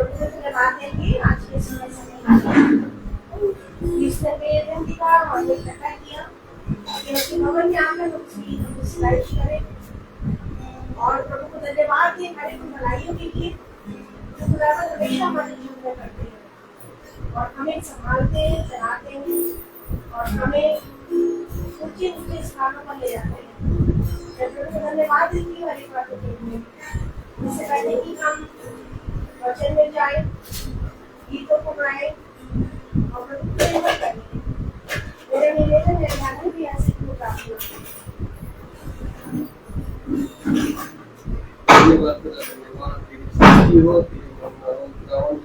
धन्यवाद देंगे आज के समय का हमने इकट्ठा किया कि भवन में आकर उसकी स्लाइड करें और प्रभु को धन्यवाद दें हमारे भलाइयों के लिए जो खुदावन हमेशा हमारे जीवन में करते हैं और हमें संभालते हैं, चलाते हैं और हमें ऊंचे ऊंचे स्थानों पर ले जाते हैं। प्रभु को धन्यवाद देंगे हमारी बातों के लिए। इससे पहले कि हम वचन में जाए, गीतों को गाए और प्रभु को धन्यवाद करें। मेरे निवेदन है ध्यान भी ऐसे क्यों प्रार्थना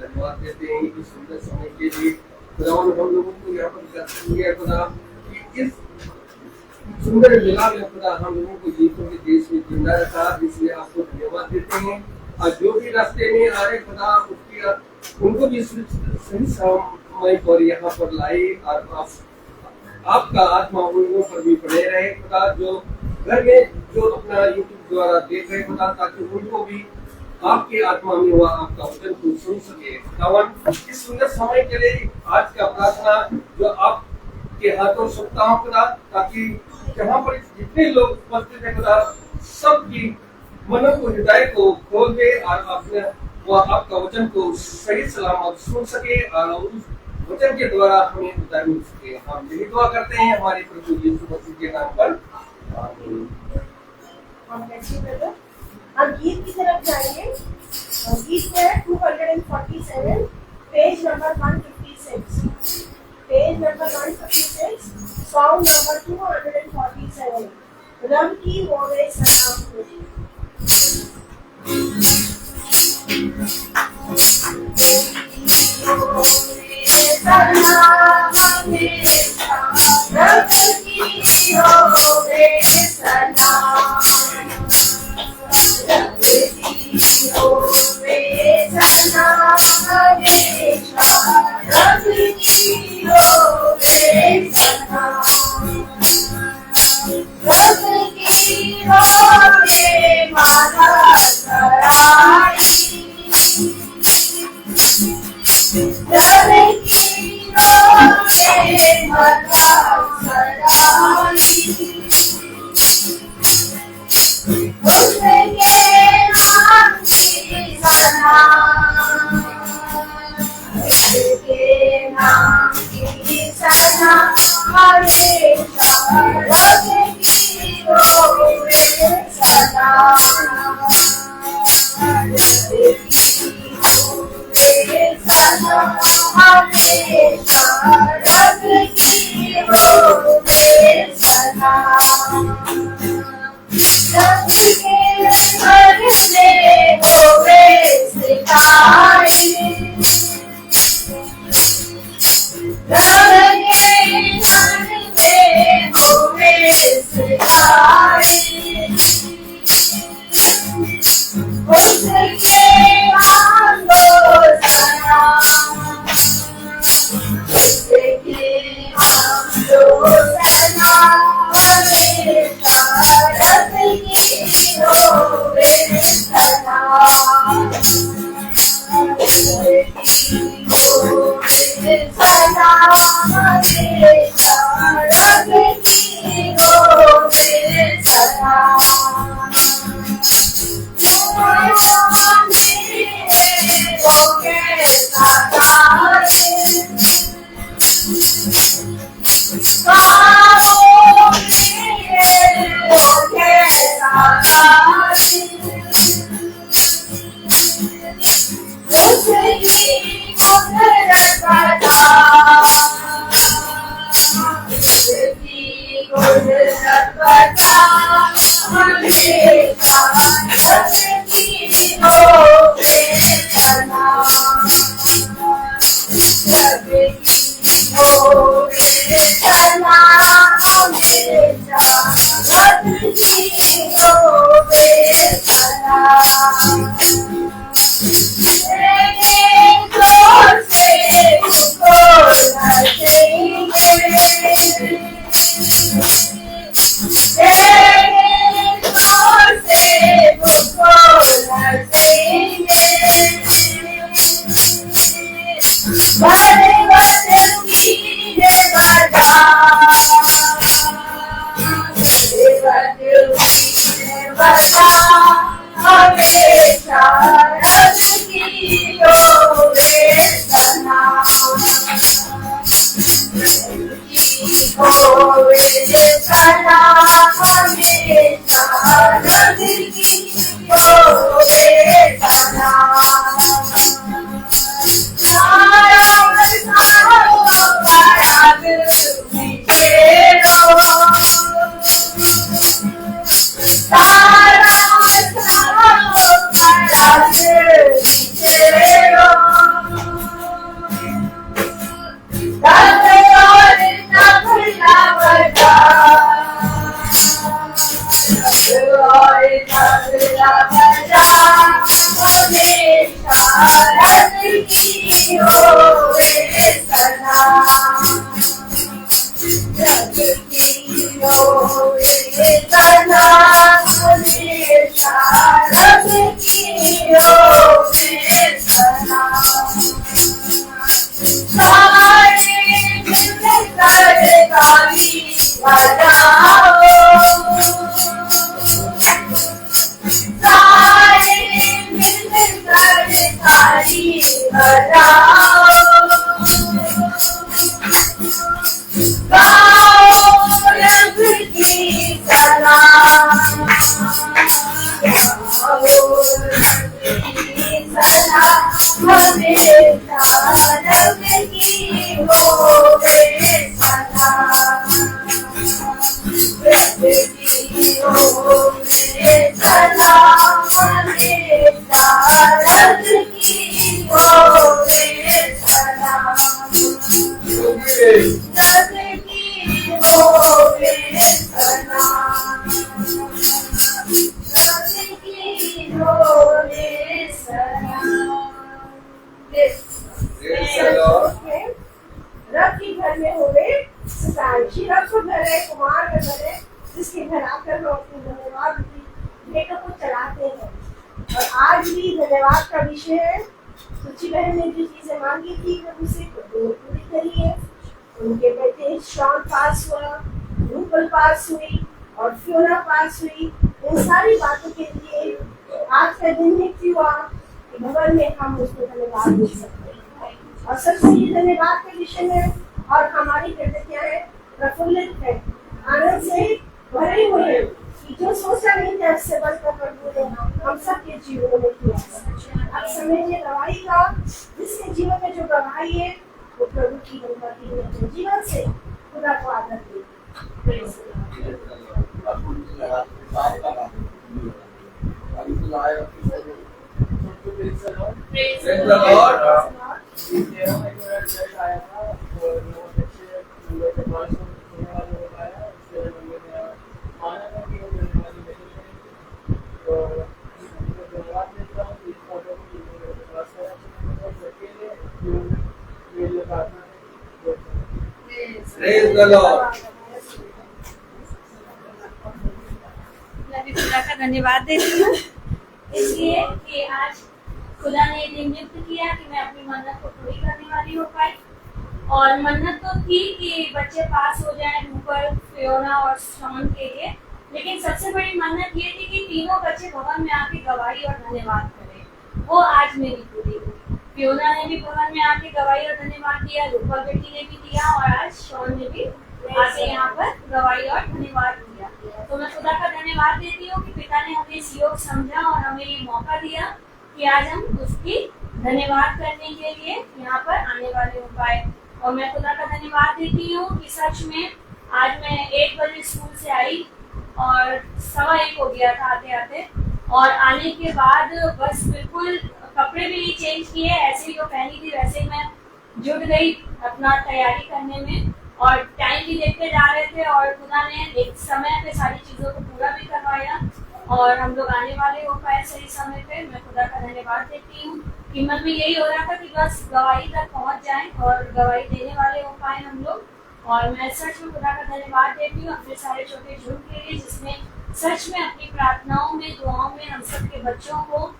धन्यवाद देते हैं इस सुंदर समय के लिए। खुदावन हम लोगों को यहाँ पर करते हुए खुदा इस सुंदर मिलाप में खुदा हम लोगों को गीतों के देश में जिंदा रखा, इसलिए आपको धन्यवाद देते हैं। और जो भी रास्ते में आ रहे खुदा उनको भी सही समय पर यहाँ पर लाए और आपका आत्मा उन लोगों पर भी बने रहे खुदा, जो घर में जो अपना यूट्यूब द्वारा देख रहे खुदा, ताकि उनको भी आपके आत्मा में हुआ आपका वचन को सुन सके। खुदावन इस सुंदर समय के लिए आज का प्रार्थना जो आपके हाथों सुनता हूँ खुदा, ताकि जहाँ पर जितने लोग उपस्थित है खुदा, सबकी मनों को हृदय को खोल दे और अपने वह आपका वचन को सही सलामत सुन सके और उस वचन के द्वारा हमें उद्धार मिल सके। हम यही दुआ करते हैं हमारे प्रभु यीशु मसीह के नाम पर, आमीन। हम गीत की तरफ जाएंगे। गीत है 247, page number 156, page number 156, song number 247, रब की होवे सलाम हो। की होवे सदा, रब की होवे सदा, हमेशा रब की होवे सदा। सारे मिलकर सरकारी बनाओ, सारे मिलकर सरकारी बनाओ, गाओ रब की सलाम, गाओ रब की सलाम, हमेशा रब की होवे सदा, रब की होवे सदा, हमेशा रब की होवे सदा, रब की होवे सदा, रब की होवे सदा। रब के घर में होवे सतांशी, रब का घर है, कुमार का घर है, जिसके घर आकर लोग अपनी धन्यवाद लेकर को चलाते हैं। और आज भी धन्यवाद का विषय है। सुची बहन ने जो चीजें मांगी थी प्रभु से पूरी करी है। उनके बेटे शॉन पास हुआ, रूपल पास हुई और फ्योना पास हुई। इन सारी बातों के लिए आज का दिन नियुक्त हुआ कि भवन में हम उसको धन्यवाद दे सकते हैं। और सबसे ये धन्यवाद के विषय में और हमारी कृतज्ञताएं प्रफुल्लित है, आनंद से भरे हुए हैं कि जो सोचा नहीं था उससे बढ़कर प्रभु ने हम सबके जीवन में किया। अब समय है गवाही का, जिसके जीवन में जो गवाही है वो प्रभु की गवाही है, जो जीवन से खुदा को आदर दे। Praise the Lord. Praise the Lord. मैं भी खुदा का धन्यवाद देती हूँ इसलिए कि आज खुदा ने ये नियुक्त किया कि मैं अपनी मन्नत को पूरी करने वाली हो पाई। और मन्नत तो थी कि बच्चे पास हो जाएं, रूपल, फियोना और शॉन के लिए, लेकिन सबसे बड़ी मन्नत ये थी कि तीनों बच्चे भवन में आके गवाही और धन्यवाद करें। वो आज मेरी पूरी हुई। फियोना ने भी भवन में आके गवाही और धन्यवाद दिया, रूपल बेटी ने भी दिया और आज शॉन ने भी आके यहाँ पर गवाही और धन्यवाद दिया। तो मैं खुदा का धन्यवाद देती हूँ कि पिता ने हमें इस योग समझा और हमें ये मौका दिया कि आज हम उसकी धन्यवाद करने के लिए यहाँ पर आने वाले हो पाए। और मैं खुदा का धन्यवाद देती हूँ कि सच में आज मैं 1 बजे स्कूल से आई और 1:15 हो गया था आते आते, और आने के बाद बस बिल्कुल कपड़े भी नहीं चेंज किए, ऐसे ही जो पहनी थी वैसे ही मैं जुट गई अपना तैयारी करने में। और टाइम भी देखते जा रहे थे और खुदा ने एक समय पे सारी चीज़ों को पूरा भी करवाया और हम लोग आने वाले हो पाए सही समय पे। मैं खुदा का धन्यवाद देती हूँ कि मन में यही हो रहा था कि बस गवाही तक पहुँच जाएं और गवाही देने वाले हो पाए हम लोग। और मैं सच में खुदा का धन्यवाद देती हूँ अपने सारे छोटे झुंड के लिए, जिसने सच में अपनी प्रार्थनाओं में, दुआओं में हम सब के बच्चों को,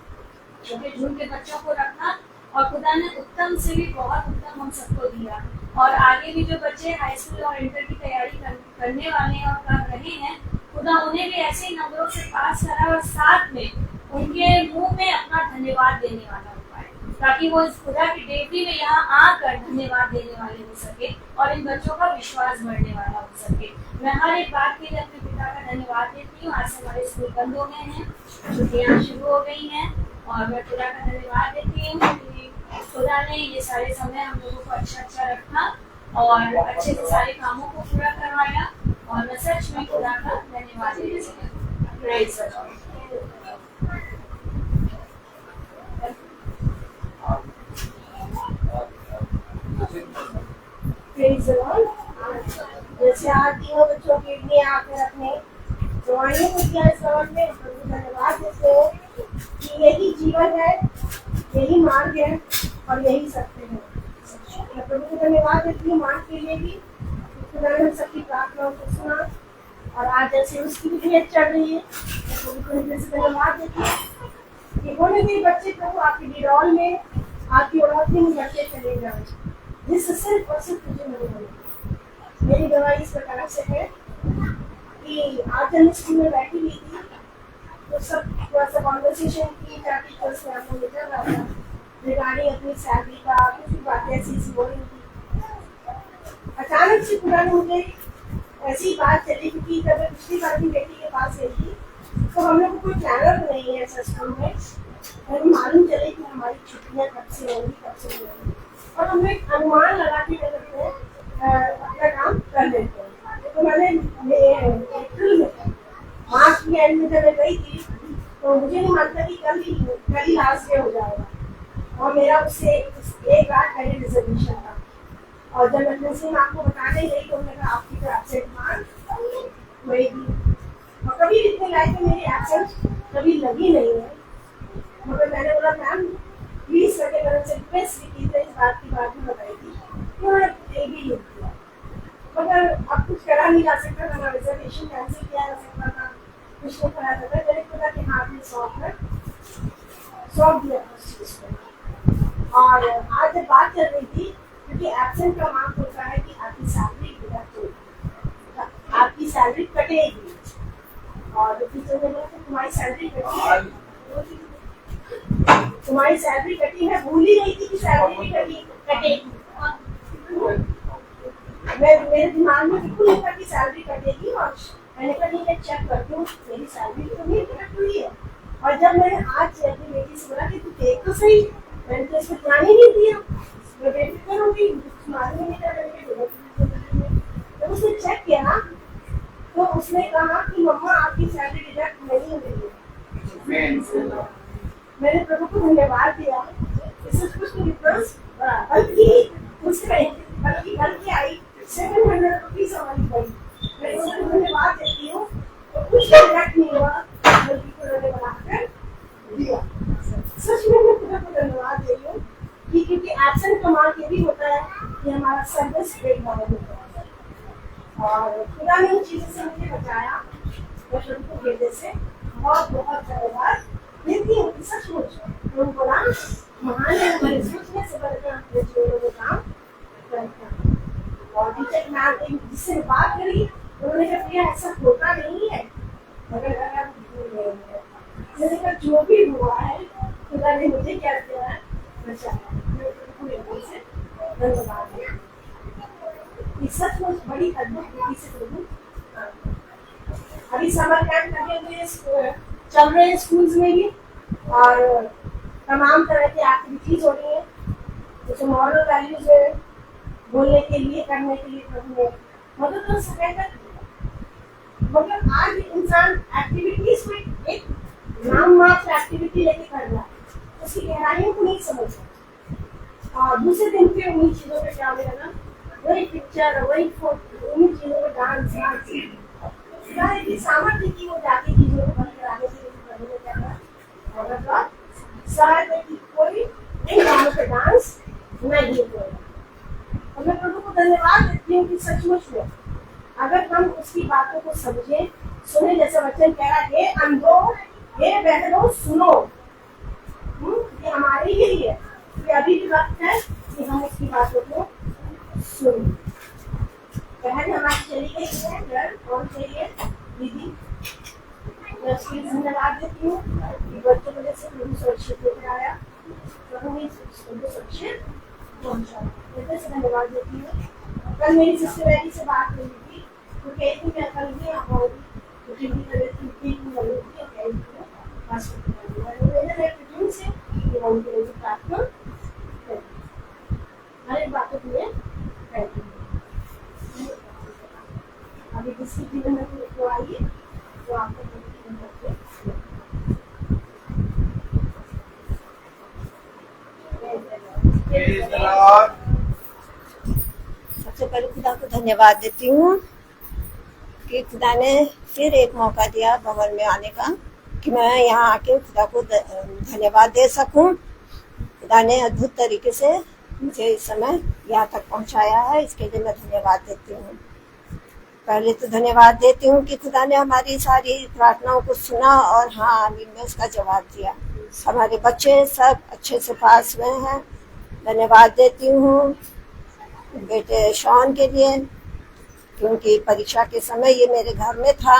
छोटे झुंड के बच्चों को रखा। और खुदा ने उत्तम से भी बहुत उत्तम हम सबको दिया। और आगे भी जो बच्चे हाई स्कूल और इंटर की तैयारी करने वाले हैं और कर रहे हैं, खुदा उन्हें भी ऐसे ही नंबरों से पास करा और साथ में उनके मुंह में अपना धन्यवाद देने वाला हो पाए, ताकि वो इस खुदा की डेवरी में यहाँ आकर धन्यवाद देने वाले हो सके और इन बच्चों का विश्वास बढ़ने वाला हो सके। मैं हर एक बात के लिए अपने पिता का धन्यवाद देती हूँ। आज से हमारे स्कूल बंद हो गए हैं, छुट्टियाँ शुरू हो गई हैं और मैं खुदा का धन्यवाद देती हूँ कि खुदा ने ये सारे समय हम लोगों को अच्छा रखा और अच्छे से सारे कामों को पूरा करवाया। और मैं सच में खुदा का धन्यवाद देती हूँ। Praise the Lord. Praise the Lord. जैसे आज तीनों बच्चों के लिए आकर अपने दुआएं को किया इस लॉर्ड में, प्रभु धन्यवाद देते हो कि यही जीवन है, यही मार्ग है और यही सत्य है। मैं प्रभु को धन्यवाद देती हूँ माँ के लिए भी, खुदा ने सबकी प्रार्थनाओं को सुना और आज जैसे उसकी भी भेंट चढ़ रही है, मैं प्रभु को हृदय से धन्यवाद देती हूँ कि होने भी बच्चे प्रभु आपके डिडॉल में, आपकी औलादी में बढ़ते चले जाए, जिससे सिर्फ और सिर्फ तुझे नहीं बने। मेरी दवाई इस प्रकार से है कि आज जब स्कूल में बैठी हुई थी तो सब थोड़ा सा कॉन्वर्सेशन की, क्या टीचर्स ने आपको चल रहा था रिगार्डिंग अपनी सैलरी का, कुछ भी बातें ऐसी ऐसी हो रही थी। अचानक से खुदा ने मुझे ऐसी बात चली, क्योंकि जब मैं पिछली बार अपनी बेटी के पास गई थी तो हम लोग को कोई प्लानर तो नहीं है ऐसा स्कूल में, और मालूम चले कि हमारी छुट्टियाँ कब से होंगी कब से नहीं होंगी, और हम एक अनुमान लगा के अपना काम कर लेते हैं। तो मैंने अप्रैल में मार्च की एंड में जब मैं गई थी तो मुझे नहीं मानता कि कल ही लास्ट डे हो जाएगा, और मेरा उससे एक रात पहले रिजर्वेशन था। और जब मैं प्रिंसिपल आपको बताने गई तो उन्होंने कहा आपकी तो एब्सेंट मार्क होगी, और कभी इतने लाइफ में मेरी एब्सेंट कभी लगी नहीं है। मगर मैंने बोला मैम प्लीज करके मैंने उनसे रिक्वेस्ट की थी, इस बात की बात में बताई थी, उन्होंने भी लिख दिया, मगर अब कुछ करा नहीं जा सकता था, ना रिजर्वेशन कैंसिल किया जा सकता था, कुछ नहीं करा सकता। मैंने खुदा के हाथ में सौंप दिया उस चीज को। और आज जब बात चल रही थी, क्योंकि एब्सेंट का मार्क होता है कि आपकी सैलरी डिडक्ट होगी, आपकी सैलरी कटेगी, और टीचर ने बोला कि तुम्हारी सैलरी कटी है, तुम्हारी सैलरी कटी है, भूल ही नहीं थी कि सैलरी भी कटेगी। मेरे दिमाग में बिल्कुल नहीं था कि सैलरी कटेगी, और मैंने कहा नहीं मैं चेक करती हूँ मेरी सैलरी तो नहीं कट हुई है। और जब मैंने आज अपनी बेटी से बोला कि तू देख तो सही, मैंने तो इसको ध्यान ही नहीं दिया, मैं बेटी करूँगी मालूम नहीं था। जब उसने चेक किया ना तो उसने कहा कि मम्मा आपकी सैलरी डिडक्ट नहीं हुई है। मैंने प्रभु को धन्यवाद दिया, इससे कुछ डिफरेंस बल्कि आई 700 रुपीज हमारी पड़ी। मैं उसको धन्यवाद देती हूँ, तो कुछ डिडक्ट नहीं हुआ, बल्कि उन्होंने बनाकर दिया। सच में मैं खुदा को धन्यवाद दे रही हूँ कि क्योंकि एब्सेंट का मार्क ये भी होता है कि हमारा सर्विस ब्रेक डाउन होता है, और खुदा ने उन चीजों से मुझे बचाया। मैं प्रभु को हृदय से बहुत बहुत धन्यवाद देती हूँ। सचमुच उनको ना महान है, हमारे सोचने से बढ़कर अपने जीवन में काम करते हैं। और टीचर मैम जिससे बात करी उन्होंने कहा प्रिया ऐसा होता नहीं है, मगर मैंने कहा जो भी हुआ है खुदा ने मुझे क्या किया है बचाया। धन्यवाद है, सचमुच बड़ी अद्भुत रीति से प्रभु। अभी समर कैंप लगे हुए चल रहे हैं स्कूल्स में भी, और तमाम तरह की एक्टिविटीज हो रही है, जैसे मॉरल वैल्यूज है बोलने के लिए, करने के लिए प्रभु ने मदद तो सहायता। मगर आज इंसान एक्टिविटीज में एक नाम मात्र एक्टिविटी लेके कर रहा है, उसकी गहराइयों को नहीं समझता, और दूसरे दिन पे उन्हीं चीजों पे क्या होगा ना, वही पिक्चर वही फोटो, उन्हीं चीजों पे डांस की सामर्थ्य की वो जाती चीजों को बंद कराने के लिए सहायता की कोई इन गानों पे डांस नहीं होगा। और मैं प्रभु को धन्यवाद देती हूँ कि सचमुच में अगर हम उसकी बातों को समझे सुने, जैसे वचन कह रहा है अंधो हे बहनों सुनो, ये हमारे ही लिए कि अभी भी वक्त है कि हम उसकी बातों को सुने। बहन हमारी चली गई है घर, कौन चाहिए दीदी, मैं उसके लिए धन्यवाद देती हूँ कि बच्चों को जैसे प्रभु सुरक्षित लेकर आया, प्रभु ने सुरक्षित पहुँचा, धन्यवाद देती हूँ। कल मेरी सिस्टर बेटी से बात हुई थी, तो कहती थी मैं कल भी आऊँगी, मुझे भी तबीयत ठीक नहीं लगी थी, और कह रही से उनके लिए प्रार्थना हर एक बातों के लिए कहती हूँ। अभी किसी जीवन में तो आइए तो आपको सबसे पहले खुदा को धन्यवाद देती हूँ कि खुदा ने फिर एक मौका दिया भवन में आने का, कि मैं यहाँ आके खुदा को धन्यवाद दे सकूं, खुदा ने अद्भुत तरीके से मुझे इस समय यहाँ तक पहुँचाया है, इसके लिए मैं धन्यवाद देती हूँ। पहले तो धन्यवाद देती हूँ कि खुदा ने हमारी सारी प्रार्थनाओं को सुना और हाँ आमीन में उसका जवाब दिया। हमारे बच्चे सब अच्छे से पास हुए हैं। धन्यवाद देती हूँ बेटे शॉन के लिए, क्योंकि परीक्षा के समय ये मेरे घर में था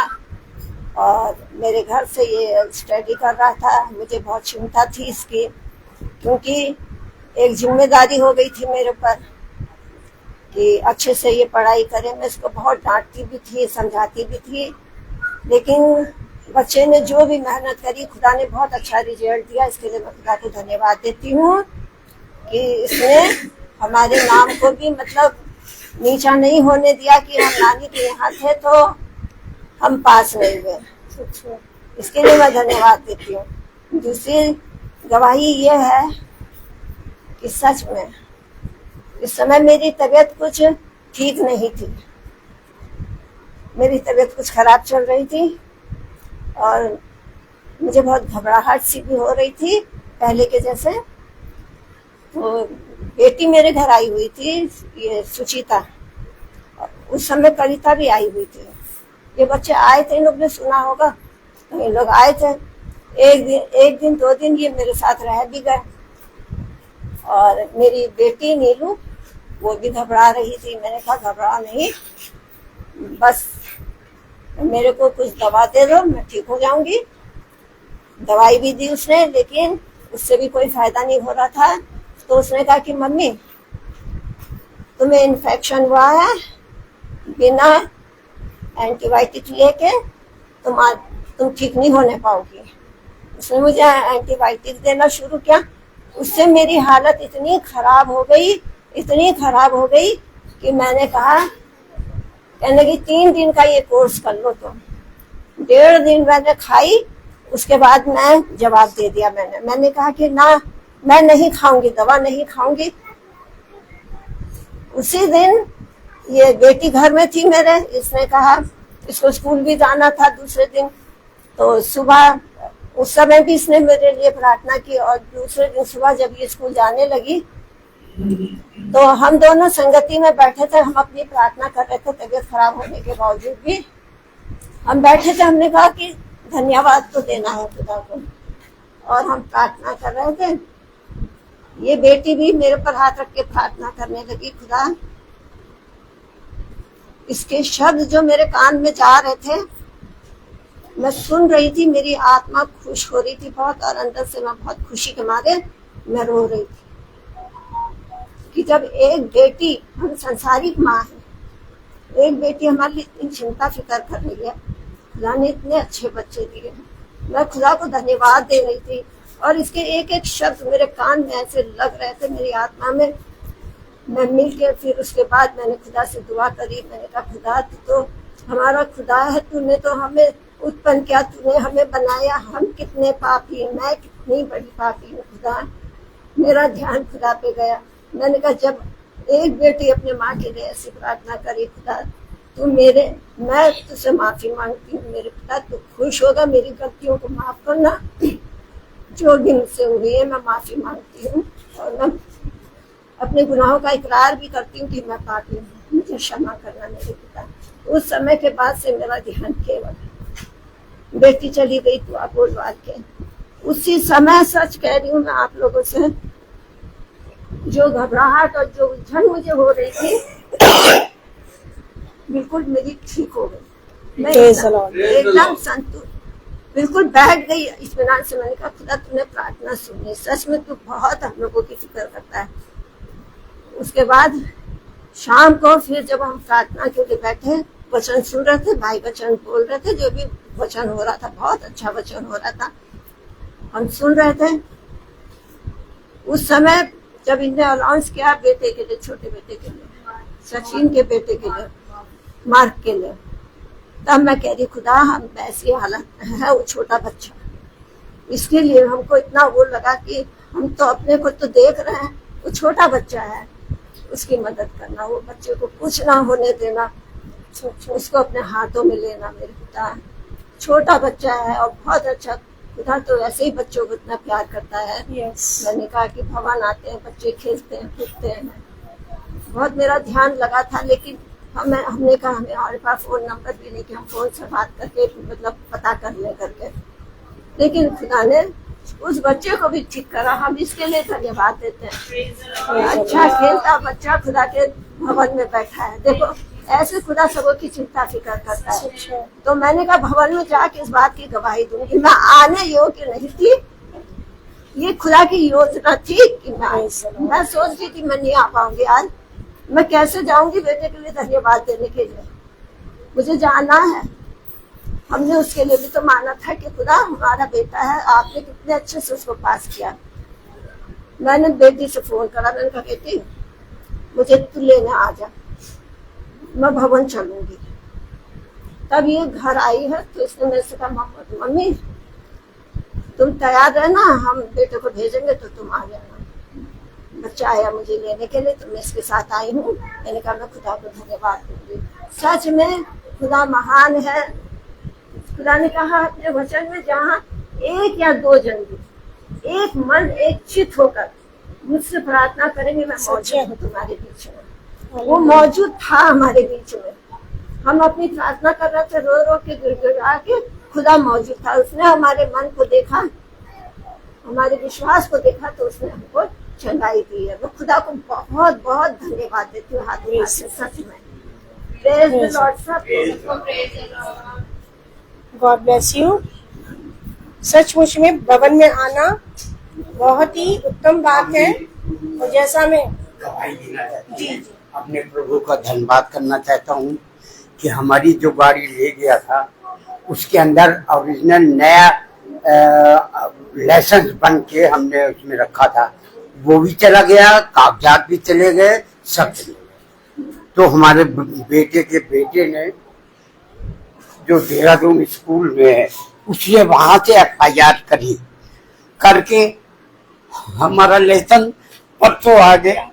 और मेरे घर से ये स्टडी कर रहा था। मुझे बहुत चिंता थी इसकी, क्योंकि एक जिम्मेदारी हो गई थी मेरे पर कि अच्छे से ये पढ़ाई करे। मैं इसको बहुत डांटती भी थी, समझाती भी थी, लेकिन बच्चे ने जो भी मेहनत करी, खुदा ने बहुत अच्छा रिजल्ट दिया। इसके लिए मैं खुदा को धन्यवाद देती हूँ कि इसने हमारे नाम को भी मतलब नीचा नहीं होने दिया कि हम नानी के यहाँ थे तो हम पास नहीं हुए। इसके लिए मैं धन्यवाद देती हूँ। दूसरी गवाही ये है कि सच में इस समय मेरी तबीयत कुछ ठीक नहीं थी। मेरी तबीयत कुछ खराब चल रही थी और मुझे बहुत घबराहट सी भी हो रही थी पहले के जैसे। तो बेटी मेरे घर आई हुई थी, ये सुचिता, उस समय कविता भी आई हुई थी। ये बच्चे आए थे, इन लोग ने सुना होगा, तो इन लोग आए थे। एक दिन 2 दिन ये मेरे साथ रह भी गए। और मेरी बेटी नीलू वो भी घबरा रही थी। मैंने कहा घबरा नहीं, बस मेरे को कुछ दवा दे दो, मैं ठीक हो जाऊंगी। दवाई भी दी उसने, लेकिन उससे भी कोई फायदा नहीं हो रहा था। तो उसने कहा कि मम्मी तुम्हें इन्फेक्शन हुआ है, बिना एंटीबायोटिक लेके तुम ठीक नहीं होने पाओगी। उसने मुझे एंटीबायोटिक देना शुरू किया। उससे मेरी हालत इतनी खराब हो गई कि मैंने कहा, कहने की 3 दिन का ये कोर्स कर लो तुम। 1.5 दिन मैंने खाई, उसके बाद मैं जवाब दे दिया। मैंने कहा कि ना, मैं नहीं खाऊंगी, दवा नहीं खाऊंगी। उसी दिन ये बेटी घर में थी मेरे, इसने कहा इसको स्कूल भी जाना था दूसरे दिन। तो सुबह उस समय भी इसने मेरे लिए प्रार्थना की और दूसरे दिन सुबह जब ये स्कूल जाने लगी तो हम दोनों संगति में बैठे थे। हम अपनी प्रार्थना कर रहे थे, तबीयत खराब होने के बावजूद भी हम बैठे थे। हमने कहा कि धन्यवाद तो देना है खुदा को, और हम प्रार्थना कर रहे थे। ये बेटी भी मेरे पर हाथ रख के प्रार्थना करने लगी। खुदा, इसके शब्द जो मेरे कान में जा रहे थे, मैं सुन रही थी, मेरी आत्मा खुश हो रही थी बहुत, और अंदर से मैं बहुत खुशी के मारे मैं रो रही थी कि जब एक बेटी, हम संसारिक माँ है, एक बेटी हमारे लिए इतनी चिंता फिक्र कर रही है। खुदा ने इतने अच्छे बच्चे दिए। मैं खुदा को धन्यवाद दे रही थी और इसके एक एक शब्द मेरे कान में ऐसे लग रहे थे, मेरी आत्मा में। मैं मिल के फिर उसके बाद मैंने खुदा से दुआ करी। मैंने कहा, खुदा तू तो हमारा खुदा है, तूने तो हमें उत्पन्न किया, तूने हमें बनाया। हम कितने पापी, मैं कितनी बड़ी पापी हूँ खुदा। मेरा ध्यान खुदा पे गया। मैंने कहा, जब एक बेटी अपने माँ के लिए ऐसी प्रार्थना करी, खुदा तू मैं तुझसे माफी मांगती हूँ मेरे खुदा, तू खुश होगा, मेरी गलतियों को माफ करना, जो भी मुझसे हुई है मैं माफी मांगती हूँ। और मैं अपने गुनाहों का इकरार भी करती हूँ कि मैं पापी हूँ, मुझे क्षमा करना मेरे पिता। उस समय के बाद से मेरा ध्यान केवल बेटी चली गई दुआ बोलवा के। उसी समय सच कह रही हूँ मैं आप लोगों से, जो घबराहट और जो उलझन मुझे हो रही थी बिल्कुल मेरी ठीक हो गई। मैं एकदम संतुष्ट, बिल्कुल बैठ गई इत्मीनान से। मैंने कहा, खुदा तूने प्रार्थना सुनी, सच में तू बहुत हम लोगों की फिक्र करता है। उसके बाद शाम को फिर जब हम प्रार्थना के लिए बैठे, वचन सुन रहे थे, भाई वचन बोल रहे थे, जो भी वचन हो रहा था बहुत अच्छा वचन हो रहा था, हम सुन रहे थे। उस समय जब इनने अनाउंस किया बेटे के लिए, छोटे बेटे के लिए, सचिन के बेटे के लिए, मार्क के लिए, तब मैं कह रही, खुदा हम ऐसी हालत है, वो छोटा बच्चा, इसके लिए हमको इतना वो लगा कि हम तो अपने को तो देख रहे हैं, वो छोटा बच्चा है, उसकी मदद करना, वो बच्चे को कुछ ना होने देना, उसको अपने हाथों में लेना। मेरे पिता छोटा बच्चा है और बहुत अच्छा खुदा तो ऐसे ही बच्चों को इतना प्यार करता है। Yes. मैंने कहा कि भवन आते हैं, बच्चे खेलते हैं कूदते हैं। बहुत मेरा ध्यान लगा था, लेकिन हमने कहा हमारे पास फोन नंबर भी नहीं कि हम फोन से बात करके मतलब पता कर ले करके। लेकिन खुदा ने उस बच्चे को भी ठीक करा, हम इसके लिए धन्यवाद देते हैं। अच्छा खेलता बच्चा खुदा के भवन में बैठा है। देखो ऐसे खुदा सबों की चिंता फिक्र करता है। तो मैंने कहा भवन में जाके इस बात की गवाही दूंगी। मैं आने योग्य नहीं थी, ये खुदा की योजना थी कि मैं सोच रही थी मैं नहीं आ पाऊंगी। आज मैं कैसे जाऊंगी बेटे के लिए धन्यवाद देने के लिए, मुझे जाना है। हमने उसके लिए भी तो माना था कि खुदा हमारा बेटा है, आपने कितने अच्छे से उसको पास किया। मैंने बेटी से फोन करा, मैंने कहा बेटी मुझे तू लेने आ जा, मैं भवन चलूंगी। तब ये घर आई है तो इसने मेरे से कहा मम्मी तुम तैयार रहना, हम बेटे को भेजेंगे तो तुम आ जाना। बच्चा आया मुझे लेने के लिए तो मैं इसके साथ आई हूँ। मैंने कहा मैं खुदा को धन्यवाद दूंगी। सच में खुदा महान है। खुदा ने कहा अपने वचन में, जहाँ एक या दो जन भी एक मन एक चित होकर मुझसे प्रार्थना करेंगे, मैं मौजूद हूँ तुम्हारे बीच में। वो मौजूद था हमारे बीच में। हम अपनी प्रार्थना कर रहे थे, रो रो के गिड़गिड़ा के, खुदा मौजूद था। उसने हमारे मन को देखा, हमारे विश्वास को देखा, तो उसने हमको चंगाई दी है। मैं खुदा को बहुत बहुत धन्यवाद देती हूँ हाथ में से, सच में। Praise the Lord. सब गॉड ब्लेस यू। सचमुच में भवन में आना बहुत ही उत्तम बात है। और जैसा मैं गवाही देना चाहती हूँ, अपने प्रभु का धन्यवाद करना चाहता हूँ कि हमारी जो गाड़ी ले गया था उसके अंदर ओरिजिनल नया लाइसेंस बन के हमने उसमें रखा था, वो भी चला गया, कागजात भी चले गए, सब चले गए। तो हमारे बेटे के बेटे ने जो देहरादून स्कूल में है उसने वहां से FIR करी, करके हमारा लाइसेंस परसों आ गया,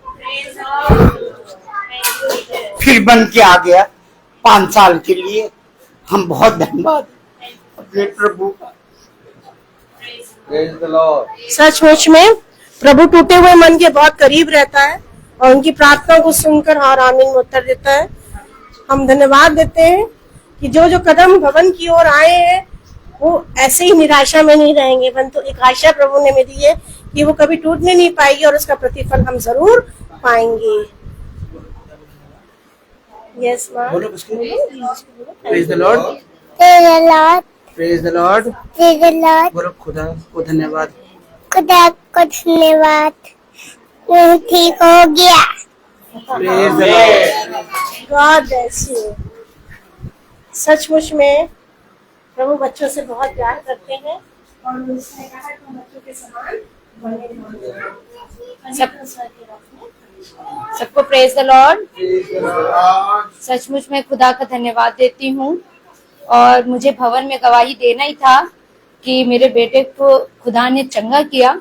फिर बन के आ गया 5 साल के लिए। हम बहुत धन्यवाद अपने प्रभु का। Praise the Lord. सचमुच में प्रभु टूटे हुए मन के बहुत करीब रहता है और उनकी प्रार्थना को सुनकर हर आमीन में उत्तर देता है। हम धन्यवाद देते हैं कि जो जो कदम भवन की ओर आए हैं वो ऐसे ही निराशा में नहीं रहेंगे, परंतु एक आशा प्रभु ने दी है कि वो कभी टूटने नहीं पाएगी और उसका प्रतिफल हम जरूर पाएंगे। Yes ma'am. Praise the lord. Praise the Lord. बोलो खुदा को धन्यवाद। खुदा को धन्यवाद, मैं ठीक हो गया। Praise the Lord. God bless you. सचमुच में प्रभु बच्चों से बहुत प्यार करते हैं और उसने कहा तुम बच्चों के समान बने रहो। सबको प्रेज द लॉर्ड। सचमुच में खुदा का धन्यवाद देती हूँ। और मुझे भवन में गवाही देना ही था कि मेरे बेटे को खुदा ने चंगा किया।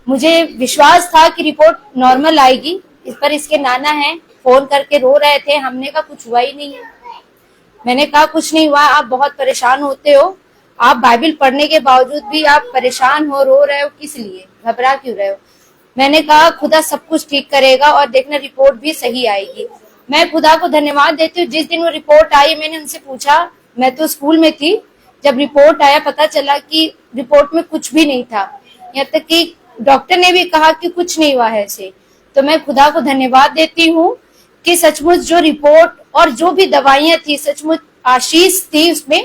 मुझे विश्वास था कि रिपोर्ट नॉर्मल आएगी, इस पर इसके नाना हैं, फोन करके रो रहे थे। हमने कहा कुछ हुआ ही नहीं है। मैंने कहा कुछ नहीं हुआ, आप बहुत परेशान होते हो, आप बाइबल पढ़ने के बावजूद भी आप परेशान हो, रो रहे हो, किस लिए, घबरा क्यों रहे हो। मैंने कहा खुदा सब कुछ ठीक करेगा और देखना रिपोर्ट भी सही आएगी। मैं खुदा को धन्यवाद देती हूँ। जिस दिन वो रिपोर्ट आई मैंने उनसे पूछा, मैं तो स्कूल में थी, जब रिपोर्ट आया पता चला कि रिपोर्ट में कुछ भी नहीं था, यहाँ तक कि डॉक्टर ने भी कहा कि कुछ नहीं हुआ है ऐसे। तो मैं खुदा को धन्यवाद देती हूँ कि सचमुच जो रिपोर्ट और जो भी दवाइयां थी सचमुच आशीष थी उसमें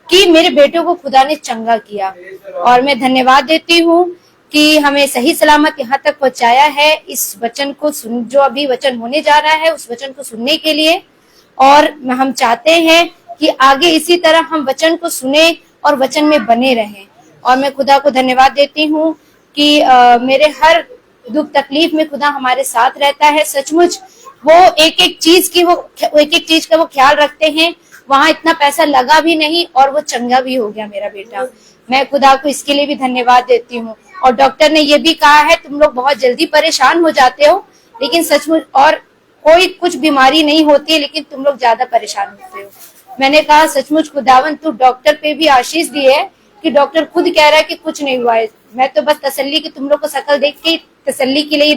कि मेरे बेटे को खुदा ने चंगा किया। और मैं धन्यवाद देती हूँ कि हमें सही सलामत यहाँ तक पहुंचाया है। इस वचन को सुन, जो अभी वचन होने जा रहा है उस वचन को सुनने के लिए, और हम चाहते हैं कि आगे इसी तरह हम वचन को सुने और वचन में बने रहें। और मैं खुदा को धन्यवाद देती हूँ कि मेरे हर दुख तकलीफ में खुदा हमारे साथ रहता है। सचमुच वो एक एक चीज का वो ख्याल रखते हैं। वहाँ इतना पैसा लगा भी नहीं और वो चंगा भी हो गया मेरा बेटा। मैं खुदा को इसके लिए भी धन्यवाद देती हूँ। और डॉक्टर ने ये भी कहा है तुम लोग बहुत जल्दी परेशान हो जाते हो, लेकिन सचमुच और कोई कुछ बीमारी नहीं होती है, लेकिन तुम लोग ज्यादा परेशान होते हो। मैंने कहा सचमुच खुदावन तू डॉक्टर पे भी आशीष दी है कि डॉक्टर खुद कह रहा है कि कुछ नहीं हुआ है। मैं तो बस तसल्ली की तुम लोग को शकल देख के तसल्ली के लिए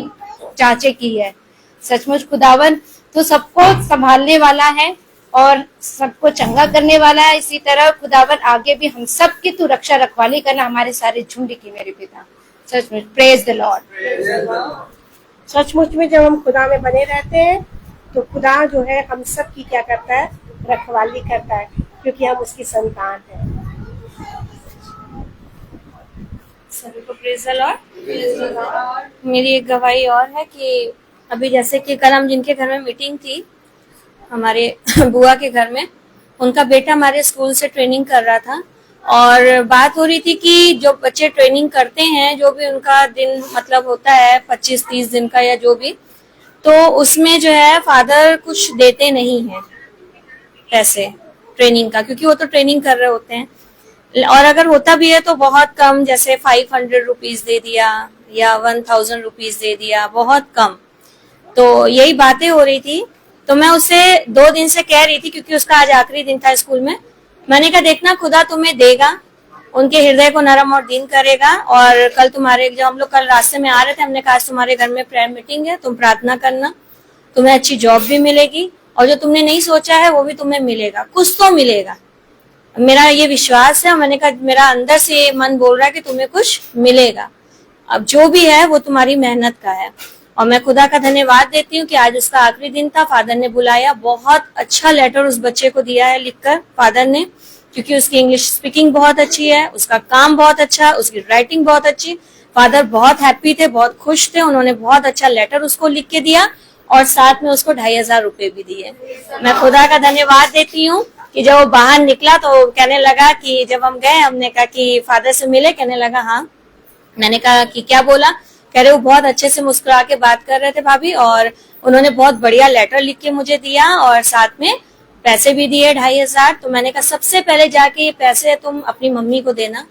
जांचें की है। सचमुच खुदावन तो सबको संभालने वाला है और सबको चंगा करने वाला है। इसी तरह खुदावन आगे भी हम सब की तू रक्षा रखवाली करना, हमारे सारे झुंड की मेरे पिता। सचमुच प्रेज द लॉर्ड। सचमुच में जब हम खुदा में बने रहते हैं तो खुदा जो है हम सब की क्या करता है, रखवाली करता है, क्योंकि हम उसकी संतान हैं। सभी को प्रेज द लॉर्ड। मेरी एक गवाही और है कि अभी जैसे कि कल हम जिनके घर में मीटिंग थी, हमारे बुआ के घर में, उनका बेटा हमारे स्कूल से ट्रेनिंग कर रहा था और बात हो रही थी कि जो बच्चे ट्रेनिंग करते हैं, जो भी उनका दिन मतलब होता है 25-30 दिन का या जो भी, तो उसमें जो है फादर कुछ देते नहीं है पैसे ट्रेनिंग का, क्योंकि वो तो ट्रेनिंग कर रहे होते हैं। और अगर होता भी है तो बहुत कम, जैसे 500 रुपीज दे दिया या 1000 रुपीज दे दिया, बहुत कम। तो यही बातें हो रही थी। तो मैं उसे 2 दिन से कह रही थी, क्योंकि उसका आज आखिरी दिन था स्कूल में। मैंने कहा देखना खुदा तुम्हें देगा, उनके हृदय को नरम और दीन करेगा। और कल तुम्हारे, जब हम लोग कल रास्ते में आ रहे थे, हमने कहा तुम्हारे घर में प्रेयर मीटिंग है, तुम प्रार्थना करना, तुम्हें अच्छी जॉब भी मिलेगी और जो तुमने नहीं सोचा है वो भी तुम्हें मिलेगा, कुछ तो मिलेगा। मेरा ये विश्वास है। मैंने कहा मेरा अंदर से ये मन बोल रहा है कि तुम्हें कुछ मिलेगा। अब जो भी है वो तुम्हारी मेहनत का है। और मैं खुदा का धन्यवाद देती हूँ कि आज उसका आखिरी दिन था, फादर ने बुलाया, बहुत अच्छा लेटर उस बच्चे को दिया है लिखकर फादर ने, क्योंकि उसकी इंग्लिश स्पीकिंग बहुत अच्छी है, उसका काम बहुत अच्छा है, उसकी राइटिंग बहुत अच्छी। फादर बहुत हैप्पी थे, बहुत खुश थे। उन्होंने बहुत अच्छा लेटर उसको लिख के दिया और साथ में उसको 2500 रुपए भी दिए। मैं खुदा का धन्यवाद देती हूँ कि जब वो बाहर निकला तो कहने लगा कि जब हम गए, हमने कहा कि फादर से मिले, कहने लगा हाँ। मैंने कहा कि क्या बोला? कह रहे वो बहुत अच्छे से मुस्कुरा के बात कर रहे थे भाभी, और उन्होंने बहुत बढ़िया लेटर लिख के मुझे दिया और साथ में पैसे भी दिए 2500। तो मैंने कहा सबसे पहले जाके ये पैसे तुम अपनी मम्मी को देना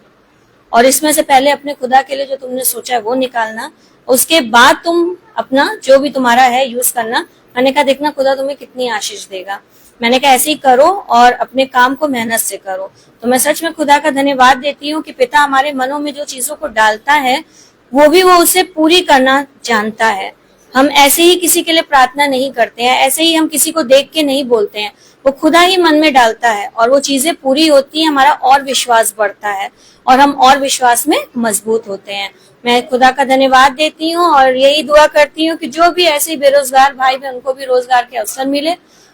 और इसमें से पहले अपने खुदा के लिए जो तुमने सोचा है वो निकालना, उसके बाद तुम अपना जो भी तुम्हारा है यूज करना। मैंने कहा देखना खुदा तुम्हें कितनी आशीष देगा। मैंने कहा ऐसे ही करो और अपने काम को मेहनत से करो। तो मैं सच में खुदा का धन्यवाद देती हूँ कि पिता हमारे मनों में जो चीजों को डालता है वो भी वो उसे पूरी करना जानता है। हम ऐसे ही किसी के लिए प्रार्थना नहीं करते हैं, ऐसे ही हम किसी को देख के नहीं बोलते हैं, वो खुदा ही मन में डालता है और वो चीजें पूरी होती हैं, हमारा और विश्वास बढ़ता है और हम और विश्वास में मजबूत होते हैं। मैं खुदा का धन्यवाद देती हूँ और यही दुआ करती हूँ कि जो भी ऐसे बेरोजगार भाई बहन, उनको भी रोजगार के अवसर मिले,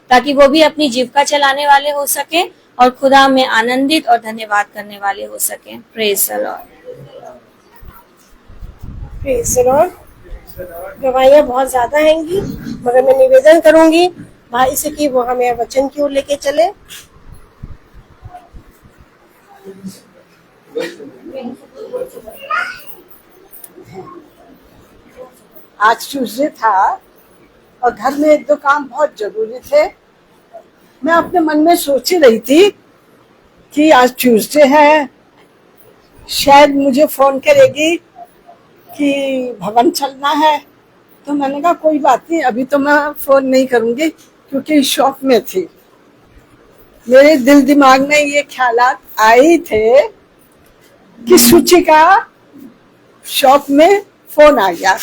ताकि वो भी अपनी जीविका चलाने वाले हो सके और खुदा में आनंदित और धन्यवाद करने वाले हो सके। Praise the lord. Praise the lord. गवाहियाँ बहुत ज्यादा आएंगी, मगर मैं निवेदन करूंगी भाई से कि वो हमें वचन की ओर लेके चले। आज ट्यूसडे था और घर में 1-2 काम बहुत जरूरी थे। मैं अपने मन में सोच ही रही थी कि आज ट्यूसडे है, शायद मुझे फोन करेगी कि भवन चलना है। तो मैंने कहा कोई बात नहीं, अभी तो मैं फोन नहीं करूंगी, क्योंकि शॉप में थी। मेरे दिल दिमाग में ये ख्यालात आए थे कि सूची का शॉप में फोन आ गया।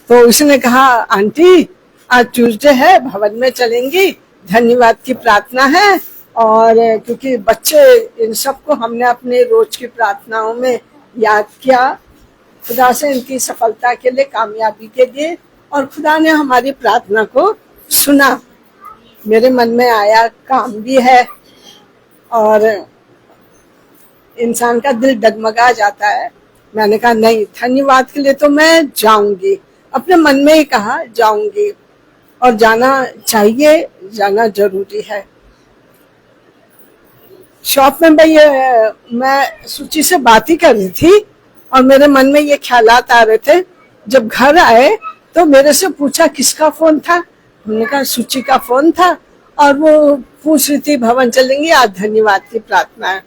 तो उसने कहा आंटी आज ट्यूसडे है, भवन में चलेंगी, धन्यवाद की प्रार्थना है। और क्योंकि बच्चे इन सबको हमने अपने रोज की प्रार्थनाओं में याद किया, खुदा से इनकी सफलता के लिए, कामयाबी के लिए, और खुदा ने हमारी प्रार्थना को सुना। मेरे मन में आया काम भी है और इंसान का दिल डगमगा जाता है। मैंने कहा नहीं, धन्यवाद के लिए तो मैं जाऊंगी। अपने मन में ही कहा जाऊंगी और जाना चाहिए, जाना जरूरी है। शॉप में मैं सूची से बात ही कर रही थी और मेरे मन में ये ख्यालात आ रहे थे। जब घर आए तो मेरे से पूछा किसका फोन था। हमने कहा सूची का फोन था और वो पूछ रही थी भवन चलेंगे, आज धन्यवाद की प्रार्थना है।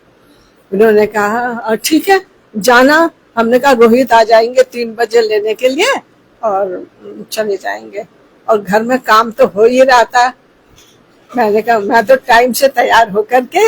उन्होंने कहा ठीक है जाना। हमने कहा रोहित आ जाएंगे 3 बजे लेने के लिए और चले जाएंगे। और घर में काम तो हो ही रहा था। मैंने कहा मैं तो टाइम से तैयार होकर के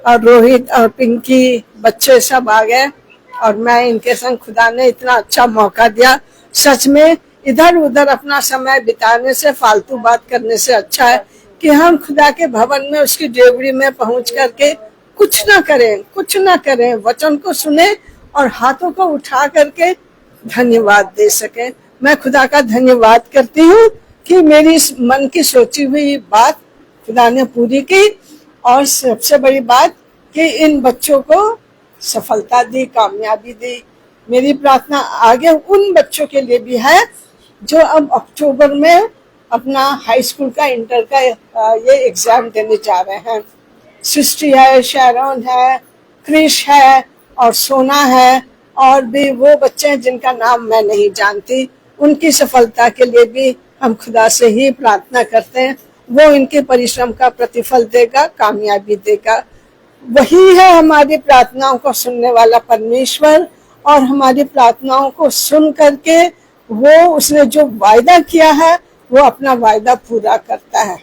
और रोहित और पिंकी बच्चे सब आ गए और मैं इनके संग, खुदा ने इतना अच्छा मौका दिया। सच में इधर उधर अपना समय बिताने से, फालतू बात करने से अच्छा है कि हम खुदा के भवन में, उसकी डेवड़ी में पहुंच करके कुछ ना करें, वचन को सुने और हाथों को उठा करके धन्यवाद दे सके। मैं खुदा का धन्यवाद करती हूँ कि मेरी इस मन की सोची हुई बात खुदा ने पूरी की, और सबसे बड़ी बात कि इन बच्चों को सफलता दी, कामयाबी दी। मेरी प्रार्थना आगे उन बच्चों के लिए भी है जो अब अक्टूबर में अपना हाई स्कूल का, इंटर का ये एग्जाम देने जा रहे हैं। सृष्टि है, शैरॉन है, क्रिश है और सोना है, और भी वो बच्चे हैं जिनका नाम मैं नहीं जानती। उनकी सफलता के लिए भी हम खुदा से ही प्रार्थना करते हैं। वो इनके परिश्रम का प्रतिफल देगा, कामयाबी देगा। वही है हमारी प्रार्थनाओं को सुनने वाला परमेश्वर, और हमारी प्रार्थनाओं को सुन करके वो, उसने जो वायदा किया है वो अपना वायदा पूरा करता है।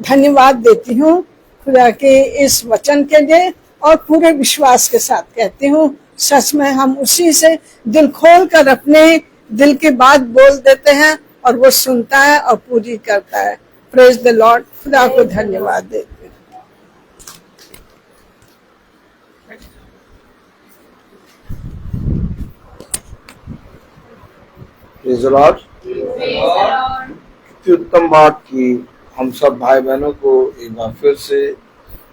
धन्यवाद देती हूँ खुदा के इस वचन के लिए, और पूरे विश्वास के साथ कहती हूँ सच में हम उसी से दिल खोल कर अपने दिल की बात बोल देते हैं और वो सुनता है और पूरी करता है। Praise the Lord. खुदा को धन्यवाद देते हैं। Praise the Lord. कितनी उत्तम बात कि हम सब भाई बहनों को एक बार फिर से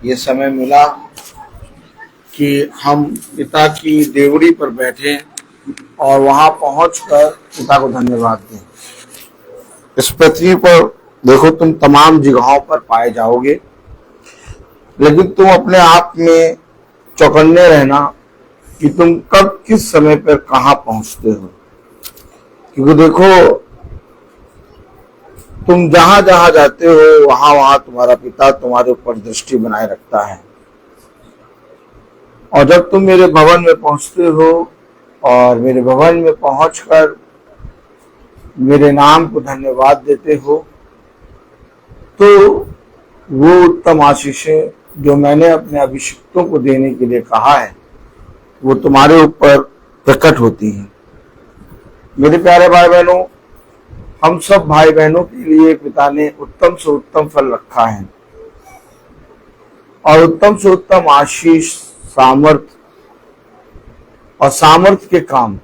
ये समय मिला कि हम पिता की देवड़ी पर बैठे और वहां पहुंचकर पिता को धन्यवाद दें। इस पृथ्वी पर देखो तुम तमाम जगहों पर पाए जाओगे, लेकिन तुम अपने आप में चौकन्ने रहना कि तुम कब किस समय पर कहां पहुंचते हो। क्योंकि देखो तुम जहां जहां जाते हो वहां वहां तुम्हारा पिता तुम्हारे ऊपर दृष्टि बनाए रखता है। और जब तुम मेरे भवन में पहुंचते हो और मेरे भवन में पहुंचकर मेरे नाम को धन्यवाद देते हो, तो वो उत्तम आशीषें जो मैंने अपने अभिषिक्तों को देने के लिए कहा है वो तुम्हारे ऊपर प्रकट होती हैं। मेरे प्यारे भाई बहनों, हम सब भाई बहनों के लिए पिता ने उत्तम से उत्तम फल रखा है, और उत्तम से उत्तम आशीष, सामर्थ और सामर्थ के काम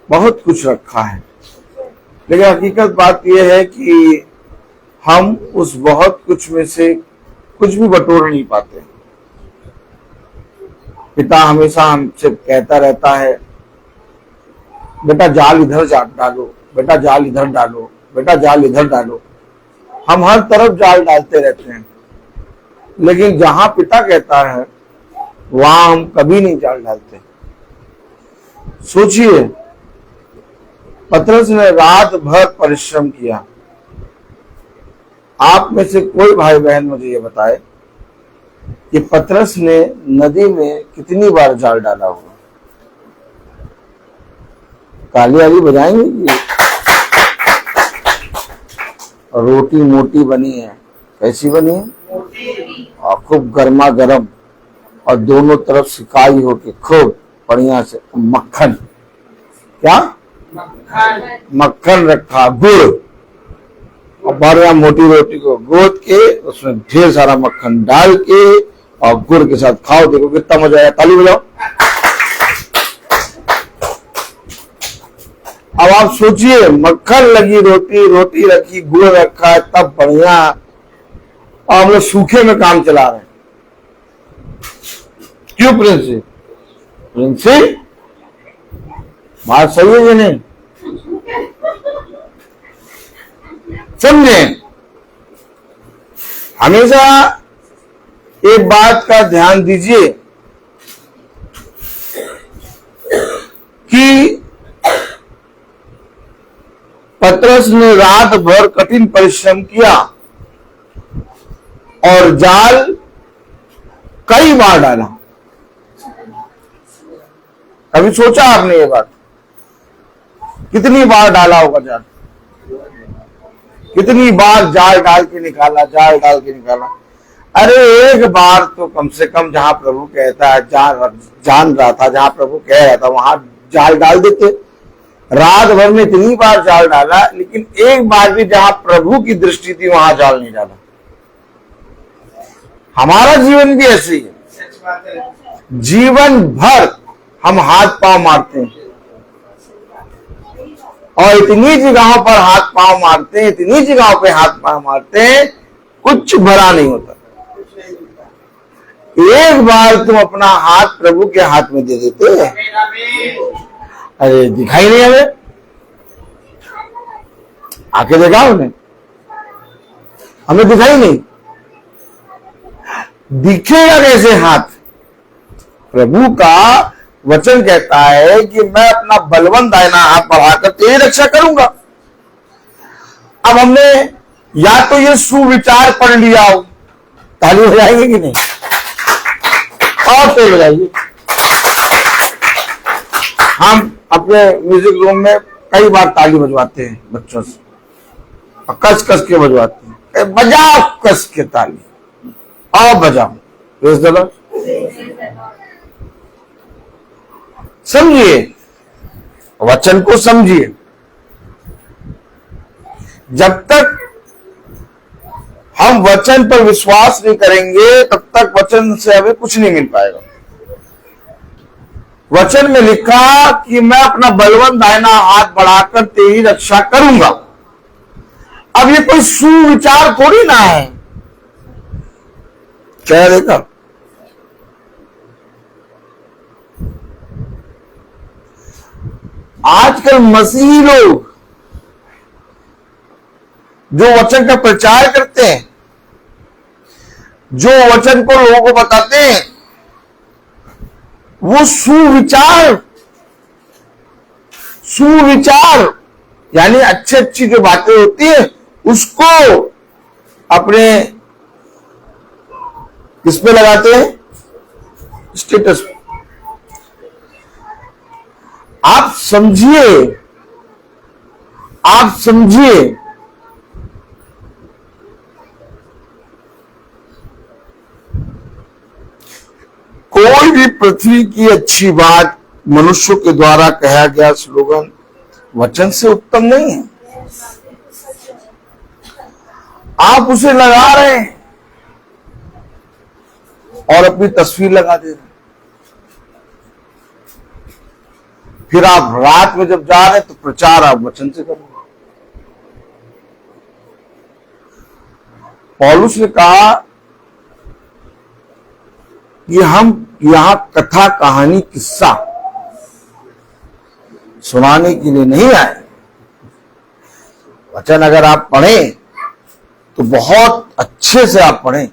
बहुत कुछ रखा है। लेकिन हकीकत बात यह है कि हम उस बहुत कुछ में से कुछ भी बटोर नहीं पाते। पिता हमेशा हमसे कहता रहता है, बेटा जाल इधर डालो, बेटा जाल इधर डालो, बेटा जाल इधर डालो। हम हर तरफ जाल डालते रहते हैं, लेकिन जहां पिता कहता है वहां हम कभी नहीं जाल डालते। सोचिए, पतरस ने रात भर परिश्रम किया। आप में से कोई भाई बहन मुझे ये बताए कि पतरस ने नदी में कितनी बार जाल डाला होगा। ताली वाली बजाएंगे। रोटी मोटी बनी है, कैसी बनी है? और खूब गर्मा गर्म, और दोनों तरफ सिकाई होके खूब बढ़िया से मक्खन, क्या मक्खन रखा, गुड़, और बढ़िया मोटी रोटी को गोद के उसमें ढेर सारा मक्खन डाल के और गुड़ के साथ खाओ। देखो कितना मजा आया। ताली बजाओ। अब आप सोचिए, मक्खन लगी रोटी, रोटी रखी, गुड़ रखा है, तब बढ़िया, और हम लोग सूखे में काम चला रहे हैं। क्यों प्रिंसी? प्रिंसी बात सही है कि नहीं? समझे? हमेशा एक बात का ध्यान दीजिए कि पतरस ने रात भर कठिन परिश्रम किया और जाल कई बार डाला। कभी सोचा आपने ये बात? कितनी बार डाला होगा जाल? कितनी बार जाल डाल के निकाला, जाल डाल के निकाला। अरे एक बार तो कम से कम जहां प्रभु कहता है, जान रहा था, जहां प्रभु कह रहा था वहां जाल डाल देते। रात भर में इतनी बार जाल डाला, लेकिन एक बार भी जहां प्रभु की दृष्टि थी वहां जाल नहीं डाला। हमारा जीवन भी ऐसे ही है। जीवन भर हम हाथ पांव मारते हैं और इतनी जगहों पर हाथ पांव मारते हैं, इतनी जगहों पे हाथ पांव मारते हैं, कुछ भरा नहीं होता। एक बार तुम अपना हाथ प्रभु के हाथ में दे देते, अरे दिखाई नहीं हमें, आके देखा उन्हें, हमें दिखाई नहीं, दिखेगा कैसे हाथ? प्रभु का वचन कहता है कि मैं अपना बलवंत दाहिना हाथ बढ़ाकर तेरी रक्षा करूंगा। अब हमने या तो ये सुविचार पढ़ लिया हो, ताली हो जाएगी कि नहीं? और तेज हो जाएगी। हम अपने म्यूजिक रूम में कई बार ताली बजवाते हैं बच्चों से, और कस कस के बजवाते हैं, बजाओ कस के ताली और बजाओ। Praise the Lord. समझिए, वचन को समझिए। जब तक हम वचन पर विश्वास नहीं करेंगे तब तक वचन से हमें कुछ नहीं मिल पाएगा। वचन में लिखा कि मैं अपना बलवंत दाहिना हाथ बढ़ाकर तेरी रक्षा करूंगा। अब ये कोई सुविचार थोड़ी ना है, क्या देखा? आजकल मसीही लोग जो वचन का प्रचार करते हैं, जो वचन को लोगों को बताते हैं, वो सुविचार यानी अच्छी अच्छी जो बातें होती है उसको अपने किस पे लगाते हैं? स्टेटस पे। आप समझिए कोई भी पृथ्वी की अच्छी बात मनुष्यों के द्वारा कहा गया स्लोगन वचन से उत्तम नहीं है। आप उसे लगा रहे हैं और अपनी तस्वीर लगा दे रहे हैं। फिर आप रात में जब जा रहे हैं तो प्रचार आप वचन से करेंगे। पौलुस ने कहा कि हम यहां कथा कहानी किस्सा सुनाने के लिए नहीं आए। वचन अगर आप पढ़ें तो बहुत अच्छे से आप पढ़ें,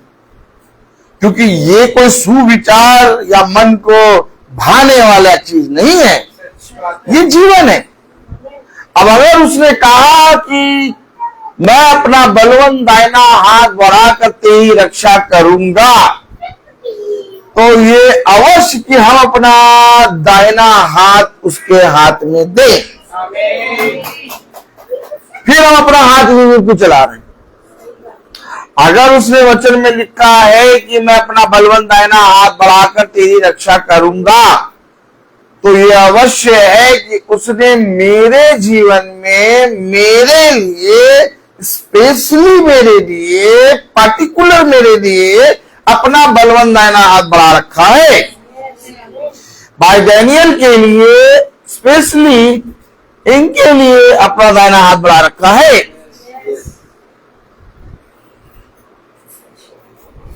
क्योंकि ये कोई सुविचार या मन को भाने वाला चीज नहीं है, ये जीवन है। अब अगर उसने कहा कि मैं अपना बलवंत दाहिना हाथ बढ़ाकर तेरी रक्षा करूंगा, तो ये अवश्य कि हम अपना दाहिना हाथ उसके हाथ में दें। फिर हम अपना हाथ में चला रहे हैं। अगर उसने वचन में लिखा है कि मैं अपना बलवंत दाहिना हाथ बढ़ाकर तेरी रक्षा करूंगा, तो ये अवश्य है कि उसने मेरे जीवन में मेरे लिए, स्पेशली मेरे लिए, पर्टिकुलर मेरे लिए अपना बलवंत दाहिना हाथ बढ़ा रखा है। भाई डैनियल के लिए स्पेशली, इनके लिए अपना दाहिना हाथ बढ़ा रखा है।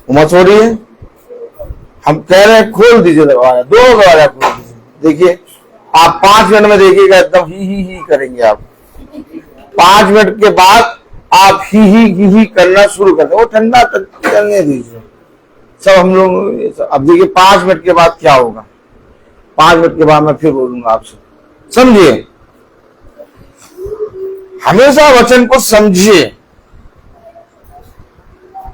उम्र छोड़ी है, हम कह रहे हैं खोल दीजिए दरवाजा, दो दरवाजा खोल दीजिए। देखिए आप 5 मिनट में देखिएगा एकदम ही करेंगे आप। 5 मिनट के बाद आप ही करना शुरू कर दें। वो ठंडा करने दीजिए सब हम लोग। अब देखिए 5 मिनट के बाद क्या होगा। 5 मिनट के बाद मैं फिर बोलूंगा आपसे। समझिए, हमेशा वचन को समझिए।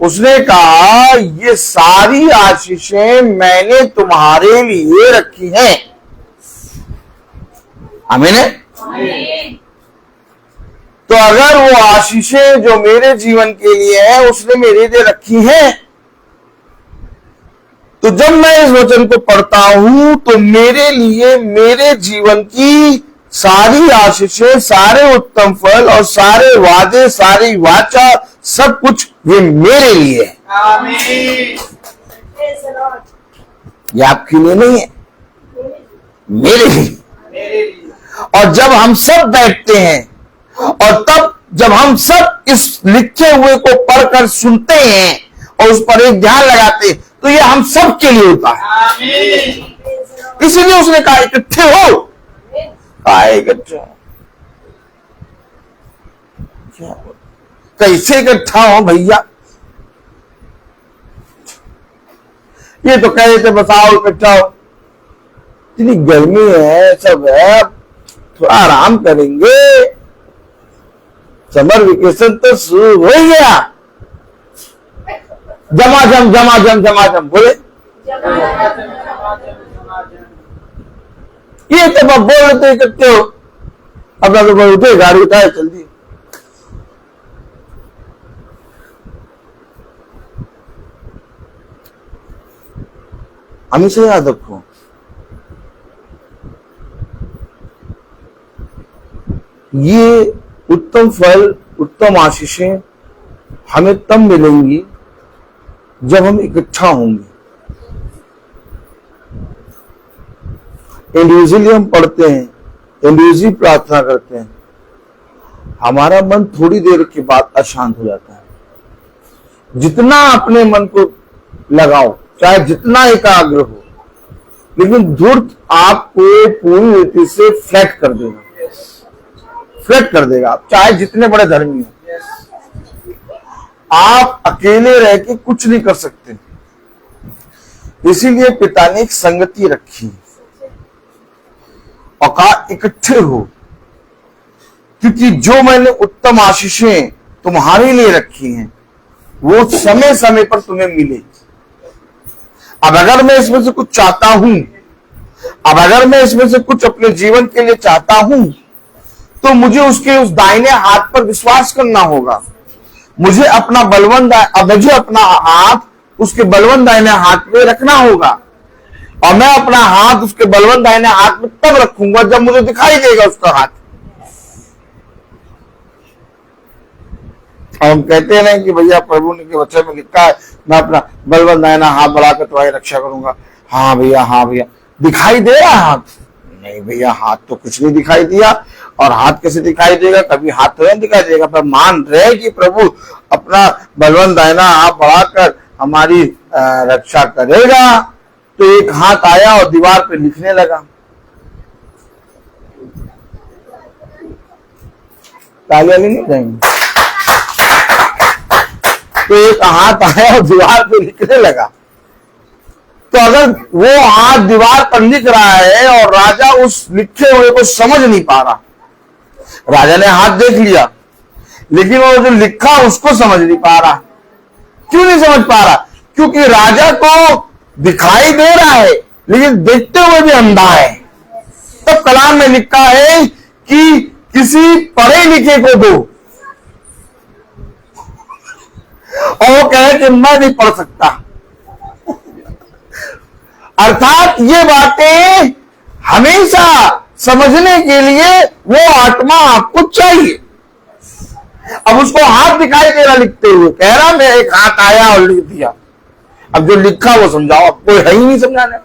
उसने कहा ये सारी आशीषें मैंने तुम्हारे लिए रखी हैं। आमीन है। तो अगर वो आशीषें जो मेरे जीवन के लिए है उसने मेरे लिए रखी हैं, तो जब मैं इस वचन को पढ़ता हूं तो मेरे लिए मेरे जीवन की सारी आशीषें, सारे उत्तम फल और सारे वादे, सारी वाचा, सब कुछ ये मेरे लिए है। ये आपके लिए नहीं है, मेरे लिए। और जब हम सब बैठते हैं और तब जब हम सब इस लिखे हुए को पढ़कर सुनते हैं और उस पर एक ध्यान लगाते हैं तो ये हम सब के लिए होता है। इसीलिए उसने कहा इकट्ठे हो। इकट्ठे कैसे इकट्ठा हो भैया? ये तो कह रहे थे बस आओ इकट्ठा हो। इतनी गर्मी है, सब है, थोड़ा आराम करेंगे, समर वेकेशन तो शुरू हो गया। जमाजम जमाजम जमाजम बोले, ये तो अब बोल रहे थे इकट्ठे हो। अपना तो उठे, गाड़ी उठाए, चल दी। हमेशा याद रखो, ये उत्तम फल, उत्तम आशीषें हमें तब मिलेंगी जब हम इकट्ठा होंगे। इंडिविजुअली हम पढ़ते हैं, इंडिविजुअली प्रार्थना करते हैं, हमारा मन थोड़ी देर के बाद अशांत हो जाता है। जितना अपने मन को लगाओ, चाहे जितना एकाग्र हो, लेकिन धूर्त आपको पूरी रीति से फ्लैट कर देगा, फ्लैट कर देगा। आप चाहे जितने बड़े धर्मी हो, आप अकेले रह के कुछ नहीं कर सकते। इसीलिए पिता ने एक संगति रखी और कहा इकट्ठे हो, क्योंकि जो मैंने उत्तम आशीषें तुम्हारे लिए रखी हैं वो समय समय पर तुम्हें मिले। अब अगर मैं इसमें से कुछ चाहता हूं, अब अगर मैं इसमें से कुछ अपने जीवन के लिए चाहता हूं, तो मुझे उसके उस दाहिने हाथ पर विश्वास करना होगा। मुझे अपना मुझे अपना हाथ उसके बलवंत दाहिने हाथ में रखना होगा, और मैं अपना हाथ उसके बलवंत दाहिने हाथ में तब रखूंगा जब मुझे दिखाई देगा उसका हाथ। हम कहते हैं ना कि भैया प्रभु ने के वचन में लिखा है मैं अपना बलवंत दाहिना हाथ बढ़ाकर तुम्हारी रक्षा करूंगा। हाँ भैया, दिखाई दे रहा हाथ? नहीं भैया, हाथ तो कुछ नहीं दिखाई दिया। और हाथ कैसे दिखाई देगा? कभी हाथ तो नहीं दिखाई देगा, पर मान रहे कि प्रभु अपना बलवंत दाहिना हाथ बढ़ाकर हमारी रक्षा करेगा। तो एक हाथ आया और दीवार पे लिखने लगा। तालियां नहीं जाएंगे? तो एक हाथ आया और दीवार पे लिखने लगा। तो अगर वो हाथ दीवार पर लिख रहा है और राजा उस लिखे हुए को समझ नहीं पा रहा, राजा ने हाथ देख लिया लेकिन वो जो लिखा उसको समझ नहीं पा रहा। क्यों नहीं समझ पा रहा? क्योंकि राजा को दिखाई दे रहा है लेकिन देखते हुए भी अंधा है। तो कलाम में लिखा है कि किसी पढ़े लिखे को दो, और वो कहे कि मैं नहीं पढ़ सकता। अर्थात ये बातें हमेशा समझने के लिए वो आत्मा आपको चाहिए। अब उसको हाथ दिखाई दे रहा लिखते हुए, कह रहा मैं एक हाथ आया और लिख दिया। अब जो लिखा वो समझाओ, अब कोई है ही नहीं समझाने।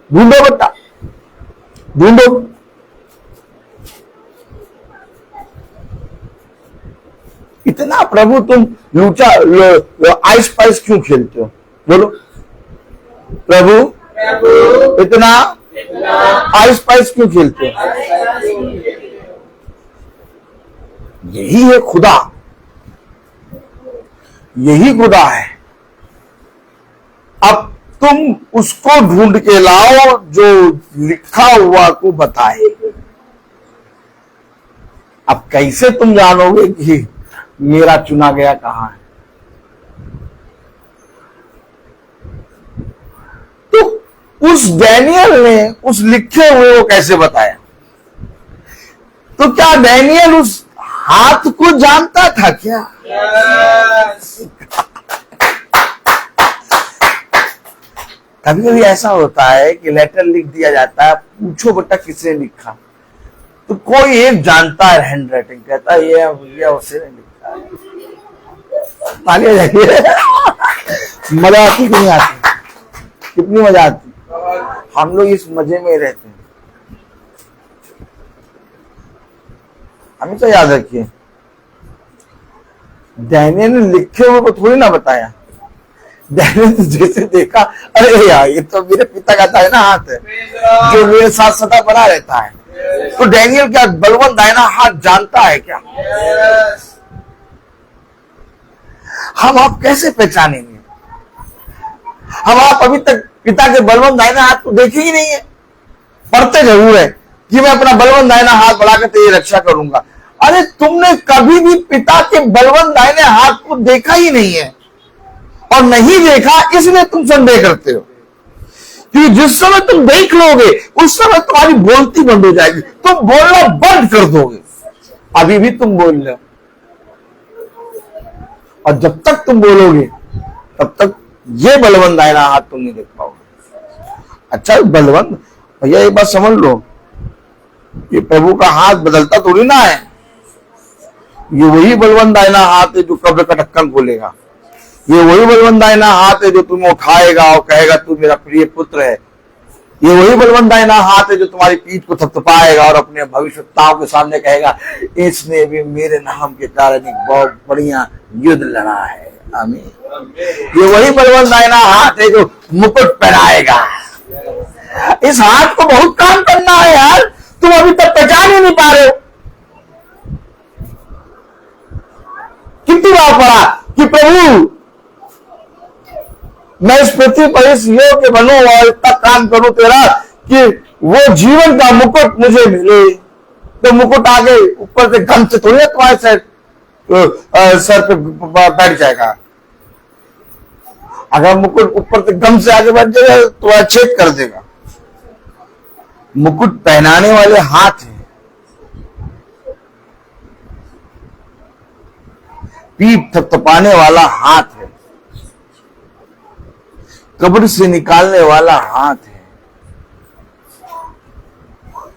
ढूंढो बता, ढूंढो। इतना प्रभु तुम लूचा आइस पाइस क्यों खेलते हो? बोलो प्रभु, इतना आइस पाइस क्यों खेलते हो? यही है खुदा, यही खुदा है। अब तुम उसको ढूंढ के लाओ जो लिखा हुआ को बताए। अब कैसे तुम जानोगे कि मेरा चुना गया कहां है? तो उस डैनियल ने उस लिखे हुए को कैसे बताया? तो क्या डैनियल उस हाथ को जानता था क्या? कभी कभी ऐसा होता है कि लेटर लिख दिया जाता है, पूछो बेटा किसने लिखा, तो कोई एक जानता है हैंड राइटिंग, कहता है ये उसने लिखा है। तालियां जाइए। मजा आती कि नहीं आती? कितनी मजा आती? हम लोग इस मजे में रहते हैं। हमेशा याद रखिए, डैनियल ने लिखे हुए को थोड़ी ना बताया। डैनियल ने जैसे देखा, अरे यार ये तो मेरे पिता का दाहिना हाथ है जो मेरे साथ सदा बना रहता है। तो डैनियल क्या बलवंत दाहिना हाथ जानता है क्या? हम आप कैसे पहचानेंगे? हम आप अभी तक पिता के बलवंत दाहिना हाथ को देखे ही नहीं है। पढ़ते जरूर है कि मैं अपना बलवंत दाहिना हाथ बढ़ाकर तेरी रक्षा करूंगा। अरे तुमने कभी भी पिता के बलवंत दाहिने हाथ को देखा ही नहीं है, और नहीं देखा इसलिए तुम संदेह करते हो। क्योंकि जिस समय तुम देख लोगे उस समय तुम्हारी बोलती बंद हो जाएगी, तुम बोलना बंद कर दोगे। अभी भी तुम बोल रहे हो, और जब तक तुम बोलोगे तब तक ये बलवंत दाहिना हाथ तुम नहीं देख पाओगे। अच्छा बलवंत भैया, एक बात समझ लो, ये प्रभु का हाथ बदलता थोड़ी ना है। ये वही बलवंत दाहिना हाथ है जो कब्र का ढक्कन खोलेगा। ये वही बलवंत दाहिना हाथ है जो तुम्हें उठाएगा और कहेगा तू मेरा प्रिय पुत्र है। ये वही बलवंत दाहिना हाथ है जो तुम्हारी पीठ को थपथपाएगा और अपने भविष्यताओं के सामने कहेगा इसने भी मेरे नाम के कारण एक बहुत बढ़िया युद्ध लड़ा है। आमीन। ये वही बलवंत दाहिना हाथ है जो मुकुट पहनाएगा। इस हाथ को बहुत काम करना है यार, तुम अभी तक पहचान ही नहीं पा रहे हो। कितनी बार पढ़ा कि प्रभु मैं इस पृथ्वी पर इस योग्य बनूं और इतना काम करूं तेरा कि वो जीवन का मुकुट मुझे मिले। तो मुकुट आगे ऊपर से गम से थोड़ी तुम्हारे सर पे बैठ जाएगा। अगर मुकुट ऊपर से गम से आगे बैठ जाएगा तो छेद कर देगा। मुकुट पहनाने वाले हाथ है, पीठ थपथपाने वाला हाथ है, कब्र से निकालने वाला हाथ है,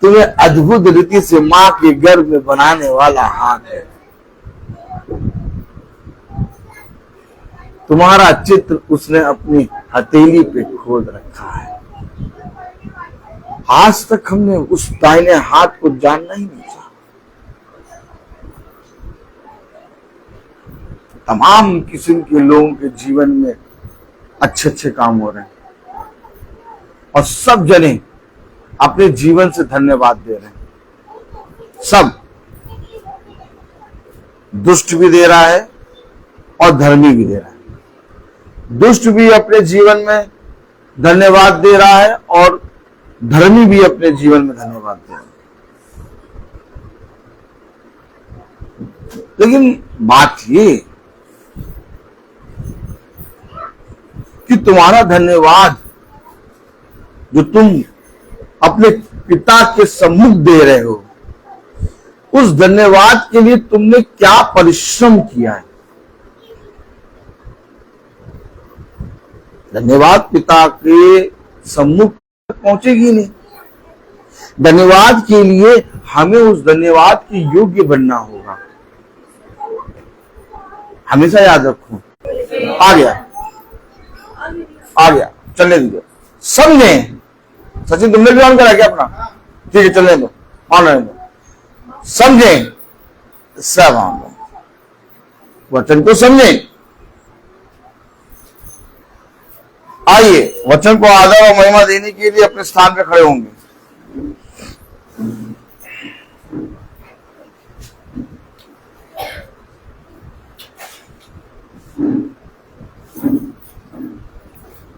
तुम्हें अद्भुत रीति से मां के गर्भ में बनाने वाला हाथ है। तुम्हारा चित्र उसने अपनी हथेली पे खोद रखा है। आज तक हमने उस दाहिने हाथ को जानना ही नहीं चाहा। तमाम किस्म के लोगों के जीवन में अच्छे अच्छे काम हो रहे हैं और सब जने अपने जीवन से धन्यवाद दे रहे हैं। सब, दुष्ट भी दे रहा है और धर्मी भी दे रहा है। दुष्ट भी अपने जीवन में धन्यवाद दे रहा है और धर्मी भी अपने जीवन में धन्यवाद दे रहा है। लेकिन बात ये कि तुम्हारा धन्यवाद जो तुम अपने पिता के सम्मुख दे रहे हो, उस धन्यवाद के लिए तुमने क्या परिश्रम किया है। धन्यवाद पिता के सम्मुख पहुंचेगी नहीं। धन्यवाद के लिए हमें उस धन्यवाद के योग्य बनना होगा। हमेशा याद रखो। आ गया चलने दीजिए। समझे? सचिन तुमने भी ऑन करा क्या अपना? ठीक है चलने दो, ऑन रहने दो। समझे? सब ऑन वचन को समझे। आइए वचन को आदर और महिमा देने के लिए अपने स्थान पे खड़े होंगे।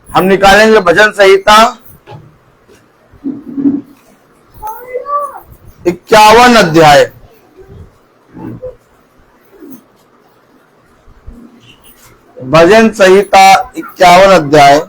हम निकालेंगे भजन संहिता 51 अध्याय। भजन संहिता 51 अध्याय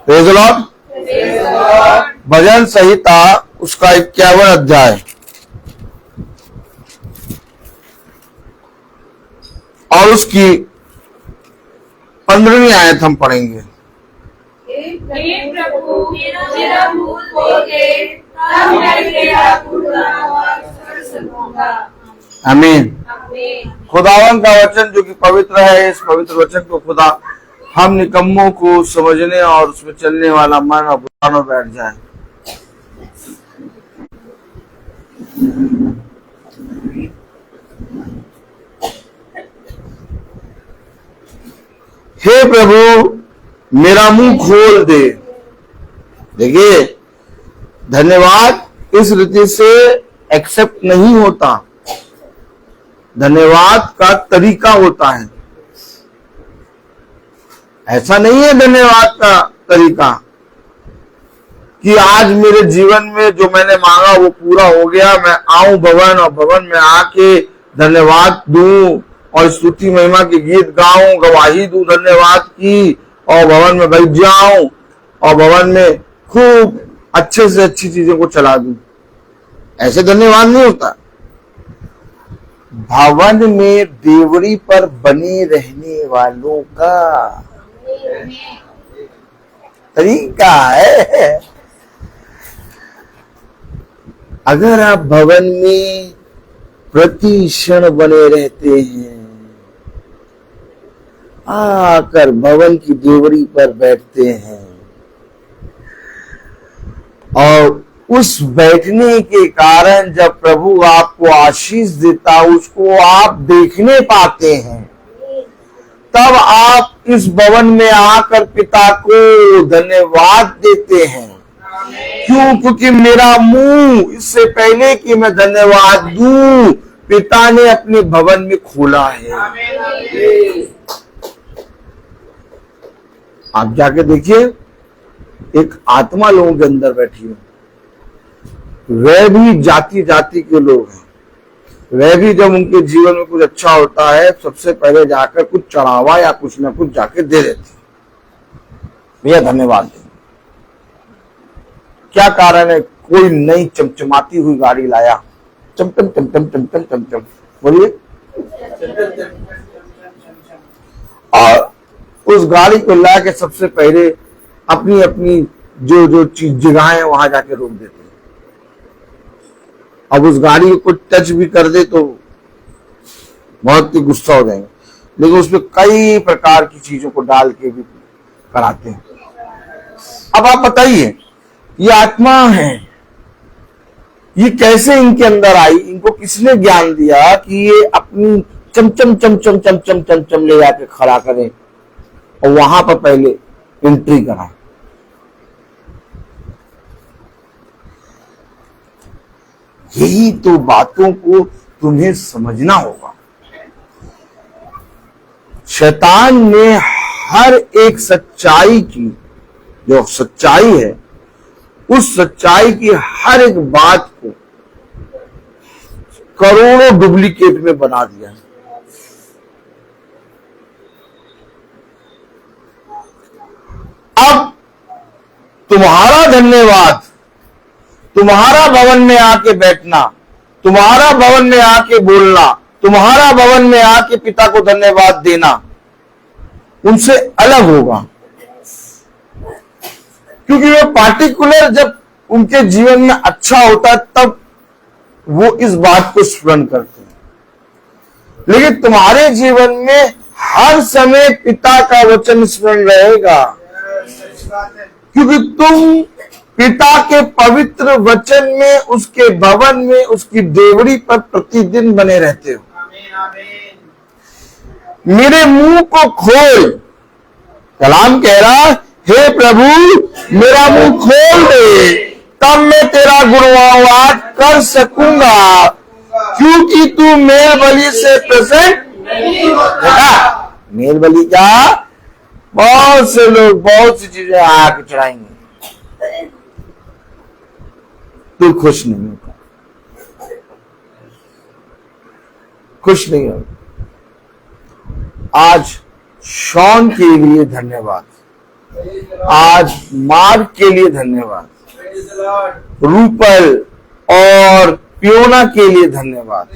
प्रेज द लॉर्ड। भजन संहिता उसका 51 अध्याय और उसकी 15वीं आयत हम पढ़ेंगे। हे प्रभु मेरा मुंह खोल दे, तब मैं तेरा गुणगान कर सकूंगा। आमीन। आमीन। खुदावन का वचन जो कि पवित्र है, इस पवित्र वचन को खुदा हम निकम्मों को समझने और उसमें चलने वाला मन और बुद्धि में बैठ जाए। हे प्रभु मेरा मुंह खोल दे। देखिए, धन्यवाद इस रीति से एक्सेप्ट नहीं होता, धन्यवाद का तरीका होता है। ऐसा नहीं है धन्यवाद का तरीका कि आज मेरे जीवन में जो मैंने मांगा वो पूरा हो गया, मैं आऊं भवन और भवन में आके धन्यवाद दूं और स्तुति महिमा के गीत गाऊं, गवाही दूं धन्यवाद की, और भवन में बैठ जाऊं और भवन में खूब अच्छे से अच्छी चीजों को चला दूं। ऐसे धन्यवाद नहीं होता। भवन में देवड़ी पर बने रहने वालों का तरीका है। अगर आप भवन में प्रति क्षण बने रहते हैं, आकर भवन की देवड़ी पर बैठते हैं और उस बैठने के कारण जब प्रभु आपको आशीष देता उसको आप देखने पाते हैं, तब आप इस भवन में आकर पिता को धन्यवाद देते हैं। क्यों? क्योंकि मेरा मुंह इससे पहले कि मैं धन्यवाद दूं, पिता ने अपने भवन में खोला है। आप जाके देखिए, एक आत्मा लोगों के अंदर बैठी है, वह भी जाति जाति के लोग हैं। वह भी जब उनके जीवन में कुछ अच्छा होता है, सबसे पहले जाकर कुछ चढ़ावा या कुछ ना कुछ जाके दे देते, भैया धन्यवाद। क्या कारण है? कोई नई चमचमाती हुई गाड़ी लाया, चमचम चमचम चमचम चमचम, बोलिए, और उस गाड़ी को लाके सबसे पहले अपनी अपनी जो जो चीज जगह है वहां जाके रोक देते हैं। अब उस गाड़ी को कुछ टच भी कर दे तो बहुत ही गुस्सा हो जाएंगे, लेकिन उसमें कई प्रकार की चीजों को डाल के भी कराते हैं। अब आप बताइए, ये आत्मा है, ये कैसे इनके अंदर आई? इनको किसने ज्ञान दिया कि ये अपनी चमचम चमचम चमचम चमचम ले जाके खड़ा करें और वहां पर पहले एंट्री कराएं? यही तो बातों को तुम्हें समझना होगा। शैतान ने हर एक सच्चाई की, जो सच्चाई है, उस सच्चाई की हर एक बात को करोड़ों डुप्लीकेट में बना दिया है। अब तुम्हारा धन्यवाद, तुम्हारा भवन में आके बैठना, तुम्हारा भवन में आके बोलना, तुम्हारा भवन में आके पिता को धन्यवाद देना उनसे अलग होगा, क्योंकि वो पार्टिकुलर जब उनके जीवन में अच्छा होता है तब वो इस बात को स्मरण करते हैं। लेकिन तुम्हारे जीवन में हर समय पिता का वचन स्मरण रहेगा, क्योंकि तुम पिता के पवित्र वचन में, उसके भवन में, उसकी देवड़ी पर प्रतिदिन बने रहते हो। मेरे मुंह को खोल, कलाम कह रहा, हे प्रभु मेरा मुंह खोल दे, तब मैं तेरा गुणगान कर सकूंगा, क्योंकि तू मेल बलि से प्रेजेंट नहीं होता। मेल बलि का बहुत से लोग बहुत सी चीजें आके चढ़ाएंगे, तू खुश नहीं होगा, खुश नहीं होगा। आज शॉन के लिए धन्यवाद। आज मार्ग के लिए धन्यवाद, रूपल और पियोना के लिए धन्यवाद।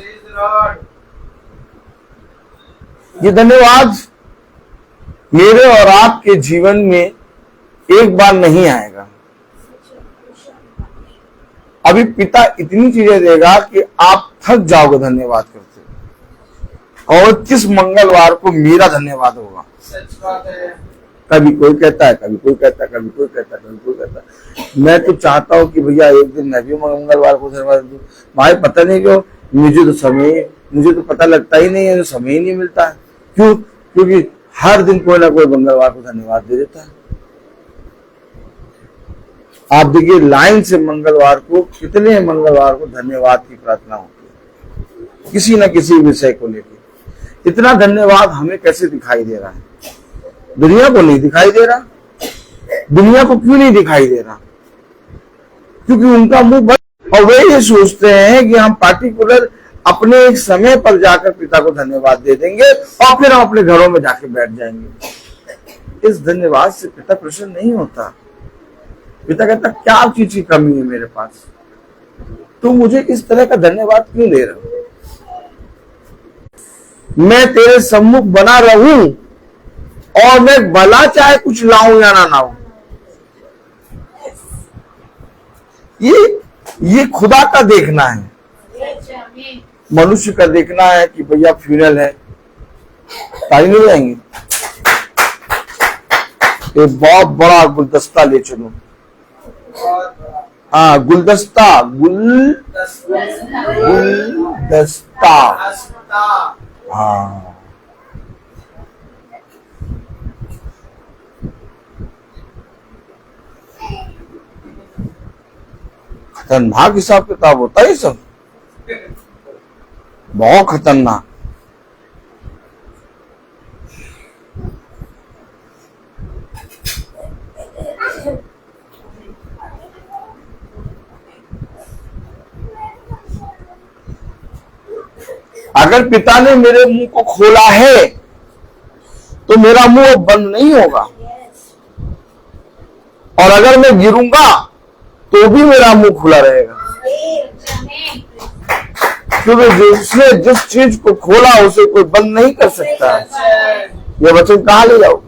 ये धन्यवाद मेरे और आपके जीवन में एक बार नहीं आएगा। अभी पिता इतनी चीजें देगा कि आप थक जाओगे धन्यवाद करते। और किस मंगलवार को मेरा धन्यवाद होगा। कभी कोई कहता है, कभी कोई कहता है, कभी कोई कहता है, कभी कोई कहता है। मैं तो चाहता हूं कि भैया एक दिन मैं भी मंगलवार को धन्यवाद दूं। भाई पता नहीं क्यों मुझे तो पता लगता ही नहीं है, समय ही नहीं मिलता है। क्यों? क्योंकि हर दिन कोई ना कोई मंगलवार को धन्यवाद दे देता है। आप देखिए लाइन से मंगलवार को कितने मंगलवार को धन्यवाद की प्रार्थना होती है, किसी न किसी विषय को लेकर। इतना धन्यवाद हमें कैसे दिखाई दे रहा है? दुनिया को नहीं दिखाई दे रहा। दुनिया को क्यों नहीं दिखाई दे रहा? क्योंकि उनका मुंह बंद, और वे ये सोचते हैं कि हम पार्टिकुलर अपने एक समय पर जाकर पिता को धन्यवाद दे देंगे और फिर हम अपने घरों में जाके बैठ जाएंगे। इस धन्यवाद से पिता प्रसन्न नहीं होता। पिता कहता क्या चीज की कमी है मेरे पास, तू मुझे इस तरह का धन्यवाद क्यों दे रहा? मैं तेरे सम्मुख बना रहूं और मैं भला चाहे कुछ लाऊं या ना लाऊं। ये खुदा का देखना है। मनुष्य का देखना है कि भैया फ्यूनरल है, ताली नहीं जाएंगे, एक बहुत बड़ा गुलदस्ता ले चलो। हाँ गुलदस्ता, गुलदस्ता। हाँ खतरनाक हिसाब किताब होता है सब, बहुत खतरनाक। अगर पिता ने मेरे मुंह को खोला है तो मेरा मुंह बंद नहीं होगा, और अगर मैं गिरूंगा तो भी मेरा मुंह खुला रहेगा। क्योंकि जिसने जिस चीज को खोला उसे कोई बंद नहीं कर सकता। ये वचन कहाँ ले जाओ?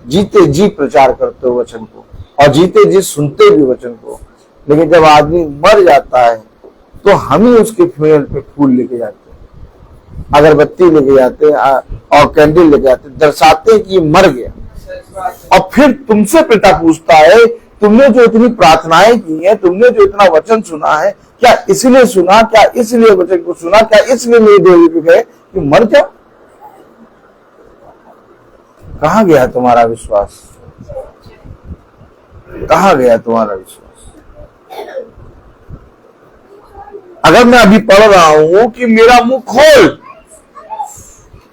जीते जी प्रचार करते हो वचन को, और जीते जी सुनते भी वचन को। लेकिन जब आदमी मर जाता है तो हम ही उसके फ्यूनरल पे फूल लेके जाते हैं, अगरबत्ती लेके जाते हैं और कैंडल लेके जाते हैं, दर्शाते हैं कि मर गया। और फिर तुमसे पिता पूछता है तुमने जो इतनी प्रार्थनाएं की हैं, तुमने जो इतना वचन सुना है, क्या इसलिए सुना, क्या इसलिए वचन को सुना, क्या इसलिए मेरी देवी पे गए कि मर जाओ? कहाँ गया तुम्हारा विश्वास? कहाँ गया तुम्हारा विश्वास? अगर मैं अभी पढ़ रहा हूं कि मेरा मुंह खोल,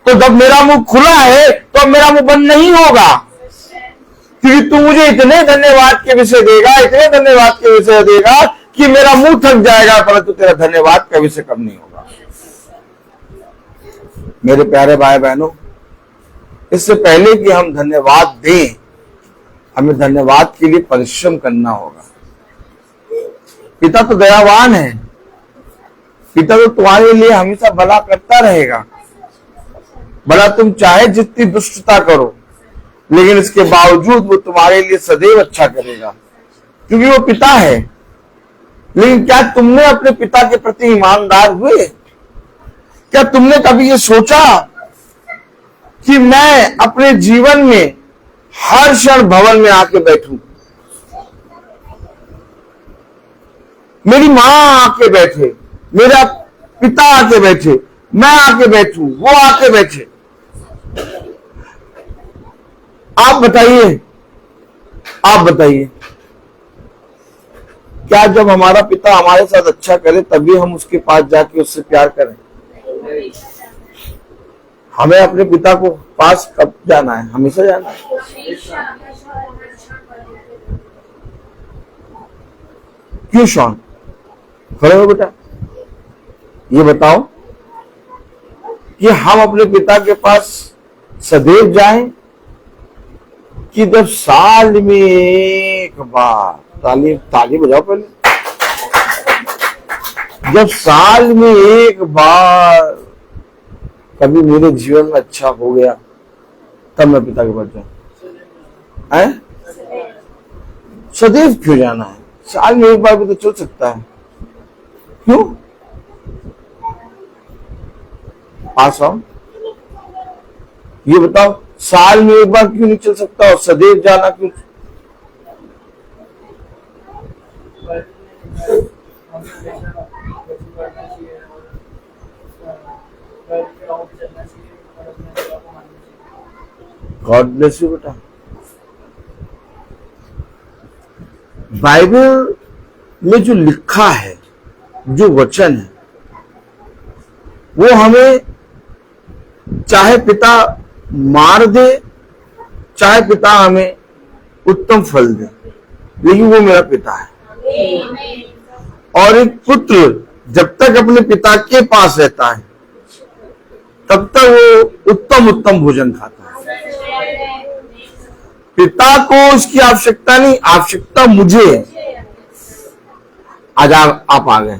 तो जब मेरा मुंह खुला है तो मेरा मुंह बंद नहीं होगा, क्योंकि तू मुझे इतने धन्यवाद के विषय देगा, इतने धन्यवाद के विषय देगा कि मेरा मुंह थक जाएगा, परंतु तेरा धन्यवाद का विषय कम नहीं होगा। मेरे प्यारे भाई बहनों, इससे पहले कि हम धन्यवाद दें, हमें धन्यवाद के लिए परिश्रम करना होगा। पिता तो दयावान है, पिता तो तुम्हारे लिए हमेशा भला करता रहेगा। भला तुम चाहे जितनी दुष्टता करो, लेकिन इसके बावजूद वो तुम्हारे लिए सदैव अच्छा करेगा, क्योंकि वो पिता है। लेकिन क्या तुमने अपने पिता के प्रति ईमानदार हुए? क्या तुमने कभी ये सोचा कि मैं अपने जीवन में हर क्षण भवन में आके बैठूं, मेरी मां आके बैठे, मेरा पिता आके बैठे, मैं आके बैठूं, वो आके बैठे? आप बताइए, आप बताइए, क्या जब हमारा पिता हमारे साथ अच्छा करे तभी हम उसके पास जाके उससे प्यार करें? हमें अपने पिता को पास कब जाना है? हमेशा जाना है। क्यों शॉन? खड़े हो बेटा, ये बताओ कि हम अपने पिता के पास सदैव जाएं कि जब साल में एक बार, ताली बजाओ पहले, जब साल में एक बार कभी मेरे जीवन में अच्छा हो गया तब मैं पिता के पास जाऊं। सदैव क्यों जाना है? साल में एक बार भी तो चल सकता है, क्यों? पास आओ, ये बताओ, साल में एक बार क्यों नहीं चल सकता और सदैव जाना क्यों? गॉड ब्लेस यू बेटा। बाइबल में जो लिखा है, जो वचन है, वो हमें चाहे पिता मार दे, चाहे पिता हमें उत्तम फल दे, लेकिन वो मेरा पिता है। और एक पुत्र जब तक अपने पिता के पास रहता है तब तक वो उत्तम उत्तम भोजन खाता है। पिता को उसकी आवश्यकता नहीं, आवश्यकता मुझे है। आज आप आ गए,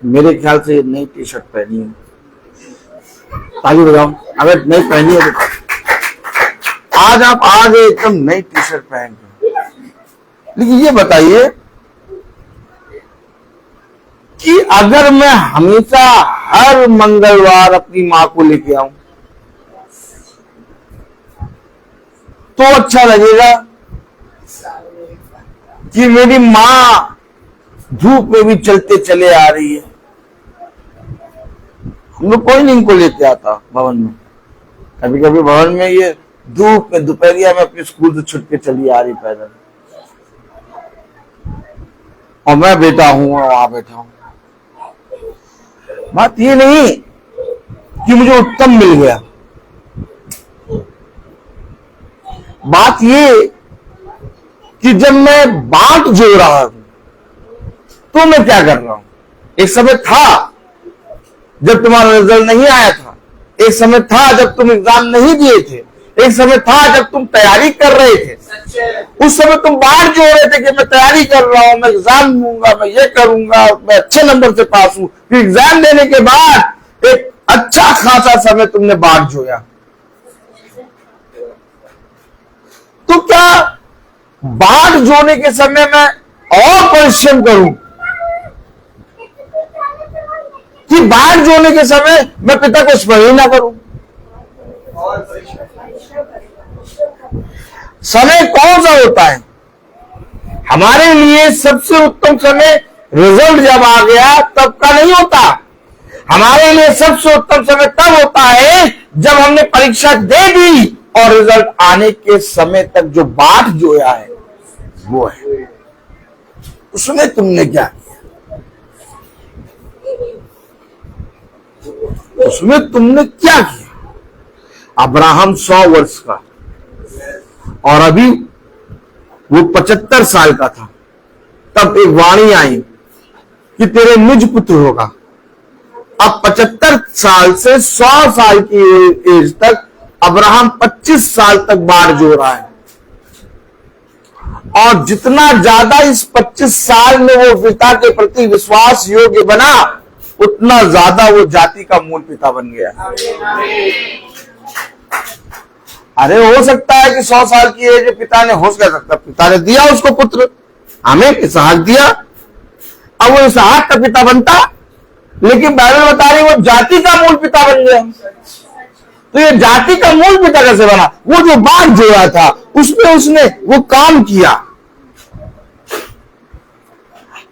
मेरे ख्याल से नई टी शर्ट पहनी है, ताली बजाओ अगर नहीं पहनी है तो। आज आप आ गए एकदम नई टी शर्ट पहन के, लेकिन ये बताइए कि अगर मैं हमेशा हर मंगलवार अपनी माँ को लेके आऊं तो अच्छा लगेगा कि मेरी माँ धूप में भी चलते चले आ रही है। हम लोग कोई नहीं इनको लेके आता भवन में, कभी कभी भवन में ये धूप में दोपहरिया में अपने स्कूल से छुट के चली आ रही पैदल, और मैं बेटा हूं और वहां बैठा हूं। बात ये नहीं कि मुझे उत्तम मिल गया, बात ये कि जब मैं बाट जो रहा हूं तो मैं क्या कर रहा हूं। एक समय था जब तुम्हारा रिजल्ट नहीं आया था, एक समय था जब तुम एग्जाम नहीं दिए थे, एक समय था जब तुम तैयारी कर रहे थे। उस समय तुम बाहर जो रहे थे कि मैं तैयारी कर रहा हूं, मैं एग्जाम दूंगा, मैं ये करूंगा, मैं अच्छे नंबर से पास हूं। फिर एग्जाम देने के बाद एक अच्छा खासा समय तुमने बाहर जोया। तो क्या बाढ़ जोने के समय में और परिश्रम करूं कि बाढ़ जोने के समय मैं पिता को स्मरण ना करूं? समय कौन सा होता है हमारे लिए? सबसे उत्तम समय रिजल्ट जब आ गया तब का नहीं होता। हमारे लिए सबसे उत्तम समय तब होता है जब हमने परीक्षा दे दी और रिजल्ट आने के समय तक जो बाट जोया है वो है। उसमें तुमने क्या किया? उसमें तुमने क्या किया? अब्राहम 100 वर्ष का और अभी वो 75 साल का था, तब एक वाणी आई कि तेरे निज पुत्र होगा। अब 75 साल से 100 साल की एज तक अब्राहम 25 साल तक बाढ़ जो रहा है, और जितना ज्यादा इस 25 साल में वो पिता के प्रति विश्वास योग्य बना, उतना ज्यादा वो जाति का मूल पिता बन गया। अरे हो सकता है कि 100 साल की एज पिता ने, हो सकता पिता ने दिया उसको पुत्र, हमें इसहाक दिया, अब वो इसहाक का पिता बनता, लेकिन बाइबल बता रही वो जाति का मूल पिता बन गया। तो ये जाति का मूल पिता कैसे बना? वो जो बाढ़ जोया था उसमें उसने वो काम किया।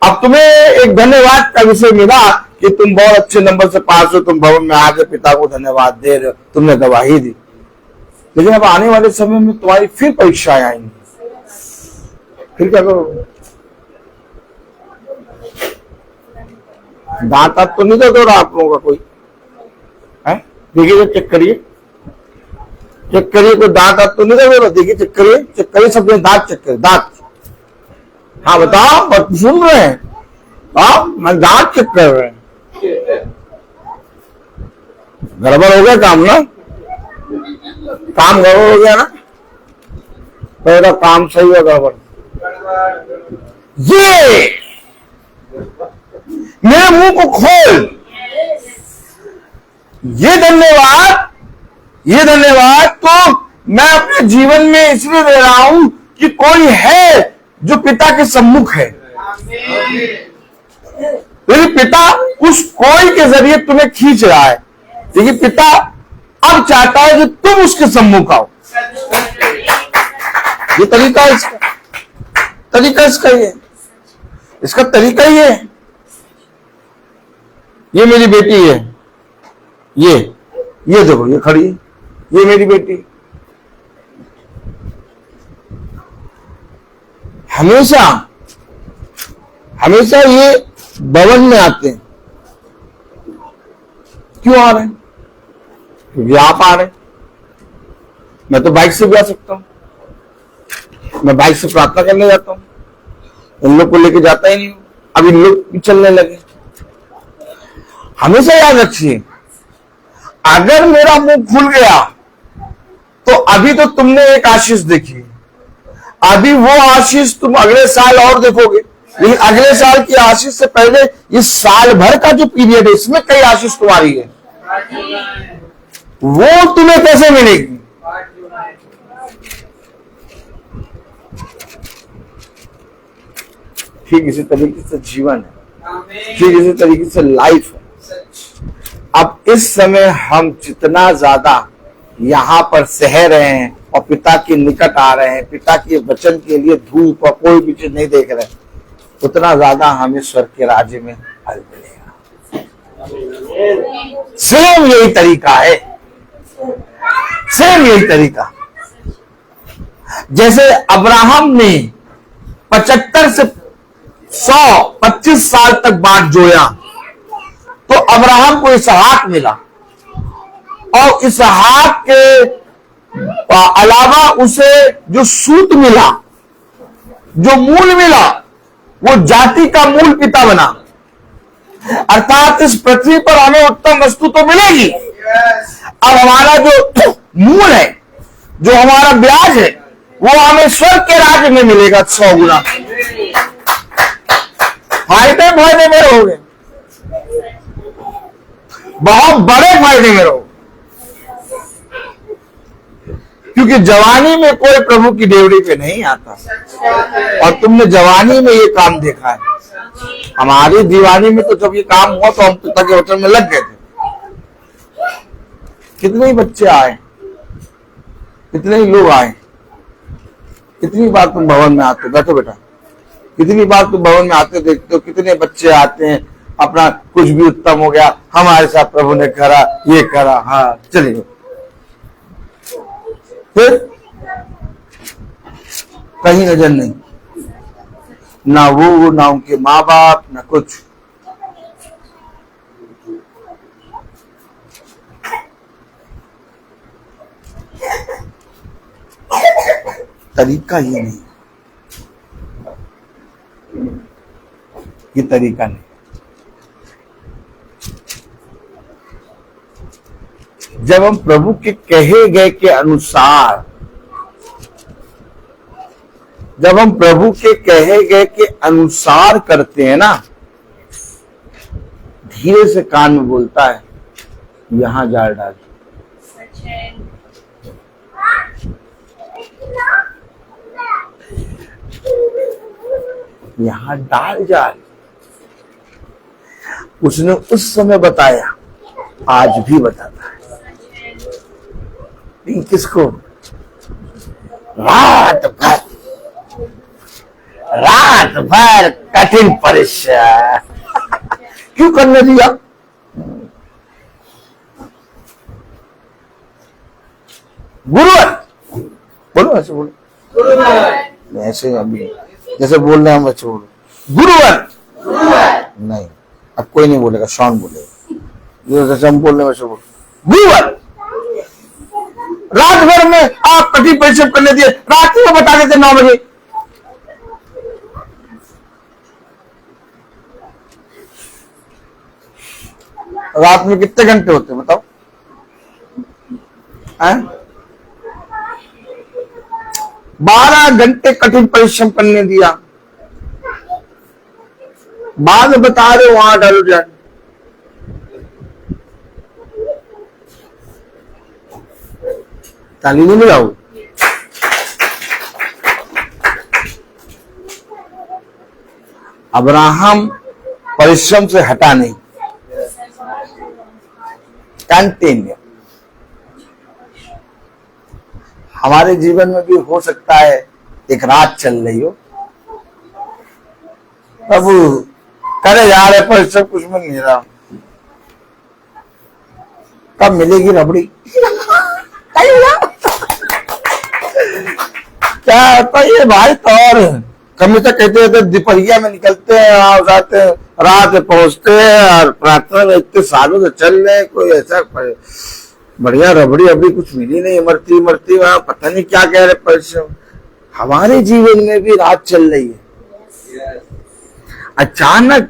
अब तुम्हें एक धन्यवाद का विषय मिला कि तुम बहुत अच्छे नंबर से पास हो, तुम भवन में आके पिता को धन्यवाद दे रहे हो, तुमने गवाही दी। लेकिन अब आने वाले समय में तुम्हारी फिर परीक्षाएं आएंगी, फिर क्या करोगे? दांत आप तो नहीं दो रहा आप लोगों का कोई है? देखिए चेक करिए, चेक करिए, कोई दांत आप तो नहीं दो रहा? देखिए चेक करिए, सब दांत चेक करिए, दांत। हाँ बताओ, सुन रहे हैं? हाँ, मैं दांत चेक कर रहे हैं। गड़बड़ हो गया काम ना, काम गड़बड़ हो गया ना, तेरा काम सही है गड़बड़। ये मेरे मुंह को खोल। ये धन्यवाद तो मैं अपने जीवन में इसलिए दे रहा हूं कि कोई है जो पिता के सम्मुख है। लेकिन पिता उस कोई के जरिए तुम्हें खींच रहा है, लेकिन पिता अब चाहता है कि तुम उसके सम्मुख आओ। ये तरीका है इसका, इसका तरीका ही है। ये मेरी बेटी है, ये देखो, ये खड़ी है, ये मेरी बेटी। हमेशा ये भवन में आते हैं। क्यों आ रहे हैं? क्योंकि आप आ रहे हैं। मैं तो बाइक से भी आ सकता हूं, मैं बाइक से प्रार्थना करने जाता हूं, इन लोग को लेके जाता ही नहीं हूं। अब इन लोग भी चलने लगे। हमेशा याद रखिए, अगर मेरा मुंह खुल गया तो अभी तो तुमने एक आशीष देखी, अभी वो आशीष तुम अगले साल और देखोगे, लेकिन अगले साल की आशीष से पहले इस साल भर का जो पीरियड है, इसमें कई आशीष तुम्हारी है। वो तुम्हें कैसे मिलेगी? ठीक इसी तरीके से जीवन है, ठीक इसी तरीके से लाइफ है। अब इस समय हम जितना ज्यादा यहाँ पर सह रहे हैं और पिता के निकट आ रहे हैं, पिता के वचन के लिए धूप और कोई भी चीज नहीं देख रहे, उतना ज्यादा हमें स्वर्ग के राज्य में फल मिलेगा। सेम यही तरीका है, सेम यही तरीका। जैसे अब्राहम ने 75 से 125 साल तक बाट जोया, तो अब्राहम को इसहाक मिला, और इसहाक के अलावा उसे जो सूत मिला, जो मूल मिला, वो जाति का मूल पिता बना। अर्थात इस पृथ्वी पर हमें उत्तम वस्तु तो मिलेगी, अब हमारा जो मूल है, जो हमारा ब्याज है, वो हमें स्वर्ग के राज्य में मिलेगा 100 गुना। फायदे में रहोगे, बहुत बड़े फायदे में रहोगे, क्योंकि जवानी में कोई प्रभु की डेवड़ी पे नहीं आता, और तुमने जवानी में ये काम देखा है। हमारी दीवानी में तो जब ये काम हुआ तो हम पिता के वचन में लग गए थे। कितने ही बच्चे आए, कितने ही लोग आए। कितनी बार तुम भवन में आते, बैठो बेटा, कितनी बार तुम भवन में आते देखते हो, कितने बच्चे आते हैं, अपना कुछ भी उत्तम हो गया, हमारे साथ प्रभु ने करा, ये करा, हाँ चलिए। फिर कहीं नजर नहीं, ना वो, ना उनके माँ बाप, ना कुछ। तरीका ये नहीं, ये तरीका नहीं। जब हम प्रभु के कहे गए के अनुसार, जब हम प्रभु के कहे गए के अनुसार करते हैं ना, धीरे से कान में बोलता है, यहां जाल डाल, यहां डाल जाल। उसने उस समय बताया, आज भी बताता है। लेकिन किसको? रात भर कठिन परिश्रम क्यों करने दिया? गुरुवर बोलो, ऐसे बोलो, ऐसे अभी जैसे बोल रहे हैं हम वैसे बोलो। गुरुवर नहीं, अब कोई नहीं बोलेगा, शॉन बोलेगा। जैसे हम बोल रहे हैं वैसे बोलो। गुरुवर रात भर में आप कठिन परिश्रम करने दिए, रात में बता देते 9 बजे। रात में कितने घंटे होते हैं बताओ? 12 घंटे कठिन परिश्रम करने दिया, बाद में बता रहे वहां डालो जाए। ताली नहीं मिलाओ। अब्राहम परिश्रम से हटा नहीं, कंटिन्यू। हमारे जीवन में भी हो सकता है एक रात चल रही हो, प्रभु करे जा रहे परिश्रम, कुछ मिल नहीं रहा, कब मिलेगी रबड़ी? क्या होता है भाई? तो और कभी तक कहते थे दोपहरिया में निकलते हैं और जाते हैं, रात में पहुंचते हैं और प्रार्थना में इतने सालों से चल रहे हैं, कोई ऐसा बढ़िया रबड़ी अभी कुछ मिली नहीं, मरती मरती वहां पता नहीं क्या कह रहे परिश्रम। हमारे जीवन में भी रात चल रही है। अचानक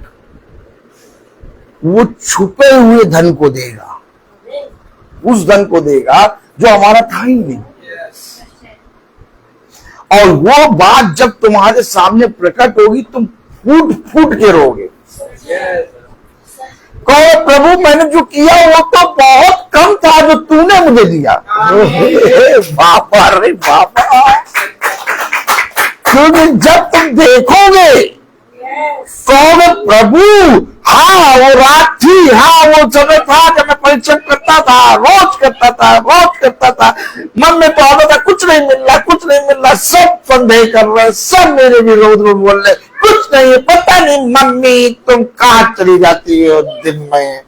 वो छुपे हुए धन को देगा, उस धन को देगा जो हमारा था ही नहीं। और वो बात जब तुम्हारे सामने प्रकट होगी, तुम फूट फूट के रोगे। कहो प्रभु मैंने जो किया वो तो बहुत कम था जो तूने मुझे दिया। बापा रे बापा, क्योंकि जब तुम देखोगे कहोगे प्रभु हाँ वो रात थी, हाँ वो समय था जब मैं परिश्रम करता था, रोज करता था, मन में तो आता था कुछ नहीं मिल रहा, सब संदेह कर रहे, सब मेरे विरोध में बोल रहे, कुछ नहीं, पता नहीं मम्मी तुम कहाँ चली जाती हो, दिन में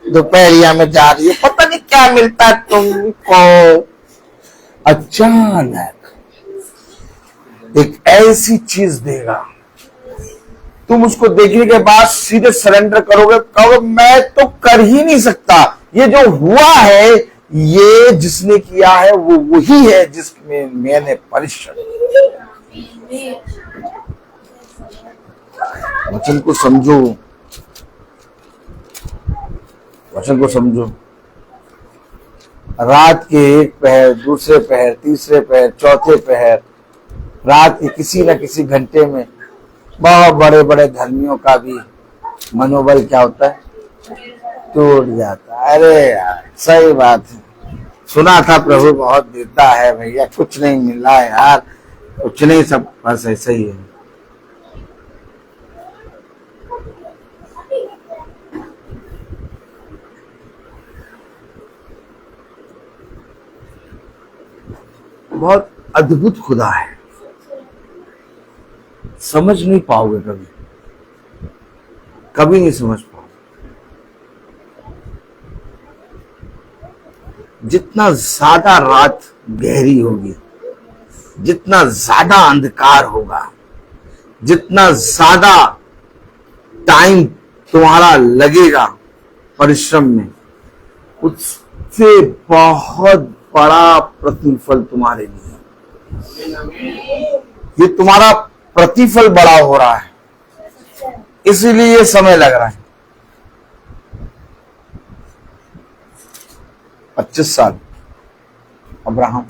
दोपहरिया में जा रही हो, पता नहीं क्या मिलता है तुमको। अचानक एक ऐसी चीज देगा, तुम उसको देखने के बाद सीधे सरेंडर करोगे, कहोगे मैं तो कर ही नहीं सकता, ये जो हुआ है ये जिसने किया है वो वही है जिसमें मैंने परिश्रम। वचन को समझो, वचन को समझो। रात के एक पहर, दूसरे पहर, तीसरे पहर, चौथे पहर, रात के किसी न किसी घंटे में बहुत बड़े बड़े धर्मियों का भी मनोबल क्या होता है, टूट जाता है। अरे यार सही बात है, सुना था प्रभु बहुत देता है भैया, कुछ नहीं मिला यार, कुछ नहीं, सब बस ऐसा ही है। बहुत अद्भुत खुदा है, समझ नहीं पाओगे कभी, कभी नहीं समझ पाओगे। जितना ज्यादा रात गहरी होगी, जितना ज्यादा अंधकार होगा, जितना ज्यादा टाइम तुम्हारा लगेगा परिश्रम में, उससे बहुत बड़ा प्रतिफल तुम्हारे लिए। ये तुम्हारा प्रतिफल बड़ा हो रहा है, इसीलिए ये समय लग रहा है। 25 साल अब्राहम,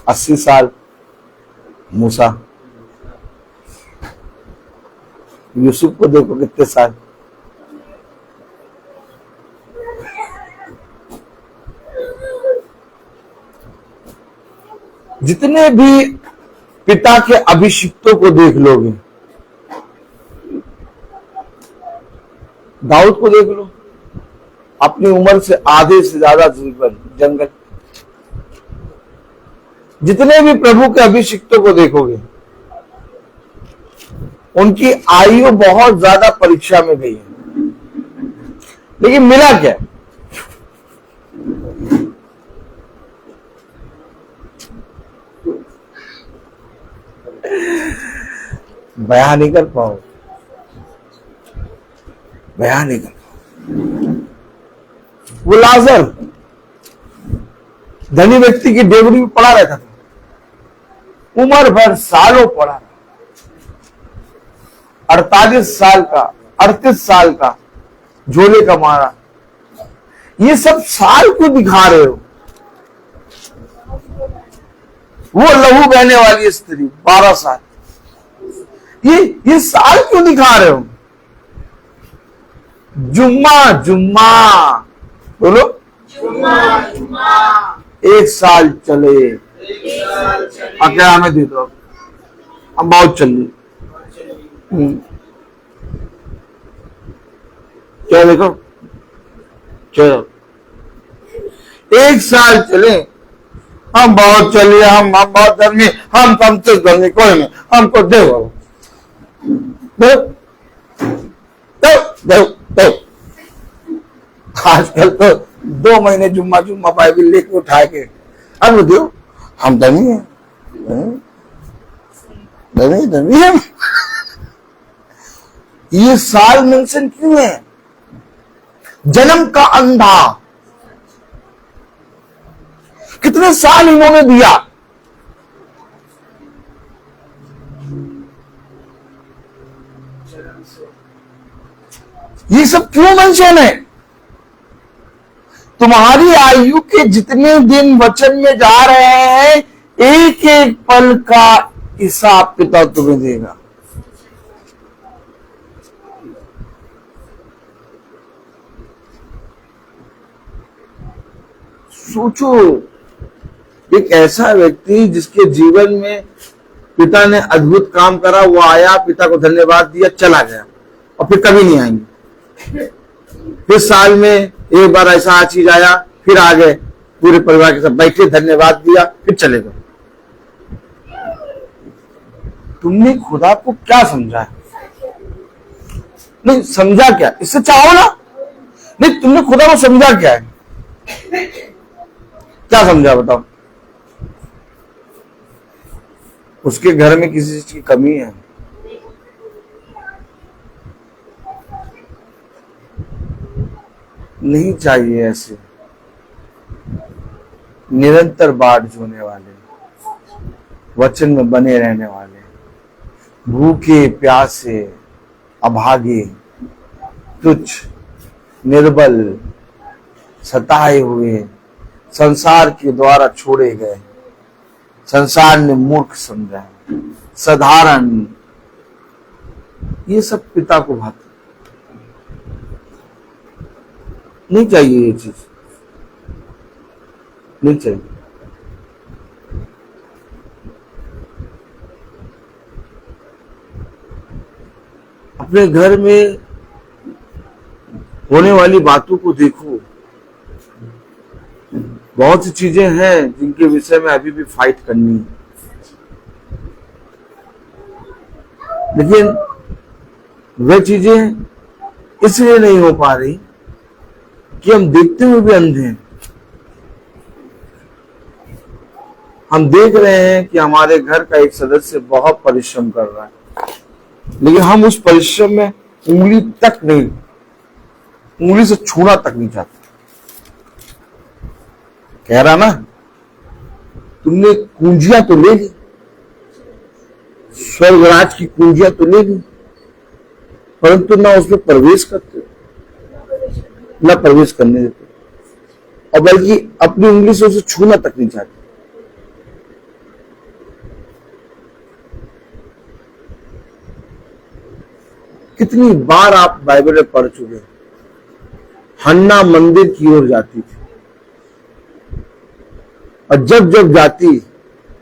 80 साल मूसा, यूसुफ को देखो कितने साल, जितने भी पिता के अभिषिक्तों को देख लोगे, दाऊद को देख लो, अपनी उम्र से आधे से ज्यादा जीवन जंगल। जितने भी प्रभु के अभिषिक्तों को देखोगे, उनकी आयु बहुत ज्यादा परीक्षा में गई है, लेकिन मिला क्या? बयान नहीं कर पाओ, बयान नहीं कर पाओ। वो लाजर धनी व्यक्ति की डेवरी में पड़ा रहता था, उम्र भर सालों पड़ा, 48 साल का, 38 साल का, झोले का मारा। ये सब साल को दिखा रहे हो, वो लहू बहने वाली स्त्री 12 साल। ये साल क्यों दिखा रहे हो? जुम्मा जुम्मा बोलो, एक साल चले, अकेला में दे दो, हम बहुत चल क्या देखो, चलो एक साल चले, हम बहुत चलिए, हम बहुत धर्मी, हम तो धर्मी कोई नहीं, हमको दे दो। आजकल तो 2 महीने जुम्मा जुम्मा बाइबिल लेके उठा के अब दो, हम धर्मी है, धर्मी है। ये साल मेंशन क्यों है? जन्म का अंधा, कितने साल इन्होंने दिया? ये सब क्यों मेंशन है? तुम्हारी आयु के जितने दिन वचन में जा रहे हैं, एक एक पल का हिसाब किताब तुम्हें देगा। सोचो, एक ऐसा व्यक्ति जिसके जीवन में पिता ने अद्भुत काम करा, वो आया, पिता को धन्यवाद दिया, चला गया और फिर कभी नहीं आएंगे। फिर साल में एक बार ऐसा चीज आया, फिर आ गए, पूरे परिवार के साथ बैठे, धन्यवाद दिया, फिर चले गए। तुमने खुदा को क्या समझा? नहीं समझा क्या? इससे चाहो ना, नहीं तुमने खुदा को समझा क्या है? क्या समझा बताओ? उसके घर में किसी चीज की कमी है? नहीं चाहिए ऐसे निरंतर बाढ़ जोने वाले, वचन में बने रहने वाले, भूखे प्यासे, अभागे, तुच्छ, निर्बल, सताए हुए, संसार के द्वारा छोड़े गए, संसार ने मूर्ख समझा, साधारण, ये सब पिता को भाता नहीं चाहिए। ये चीज नहीं चाहिए। अपने घर में होने वाली बातों को देखो। बहुत सी चीजें हैं जिनके विषय में अभी भी फाइट करनी है, लेकिन वे चीजें इसलिए नहीं हो पा रही कि हम देखते हुए भी अंधे हैं। हम देख रहे हैं कि हमारे घर का एक सदस्य बहुत परिश्रम कर रहा है, लेकिन हम उस परिश्रम में उंगली से छूना तक नहीं चाहते। कह रहा ना, तुमने कुंजियां तो ले ली, स्वर्गराज की कुंजियां तो ले ली, परंतु ना उसमें प्रवेश करते, ना प्रवेश करने देते, और बल्कि अपनी उंगली से उसे छूना तक नहीं चाहते। कितनी बार आप बाइबल में पढ़ चुके हैं, हन्ना मंदिर की ओर जाती थी, और जब जब जाती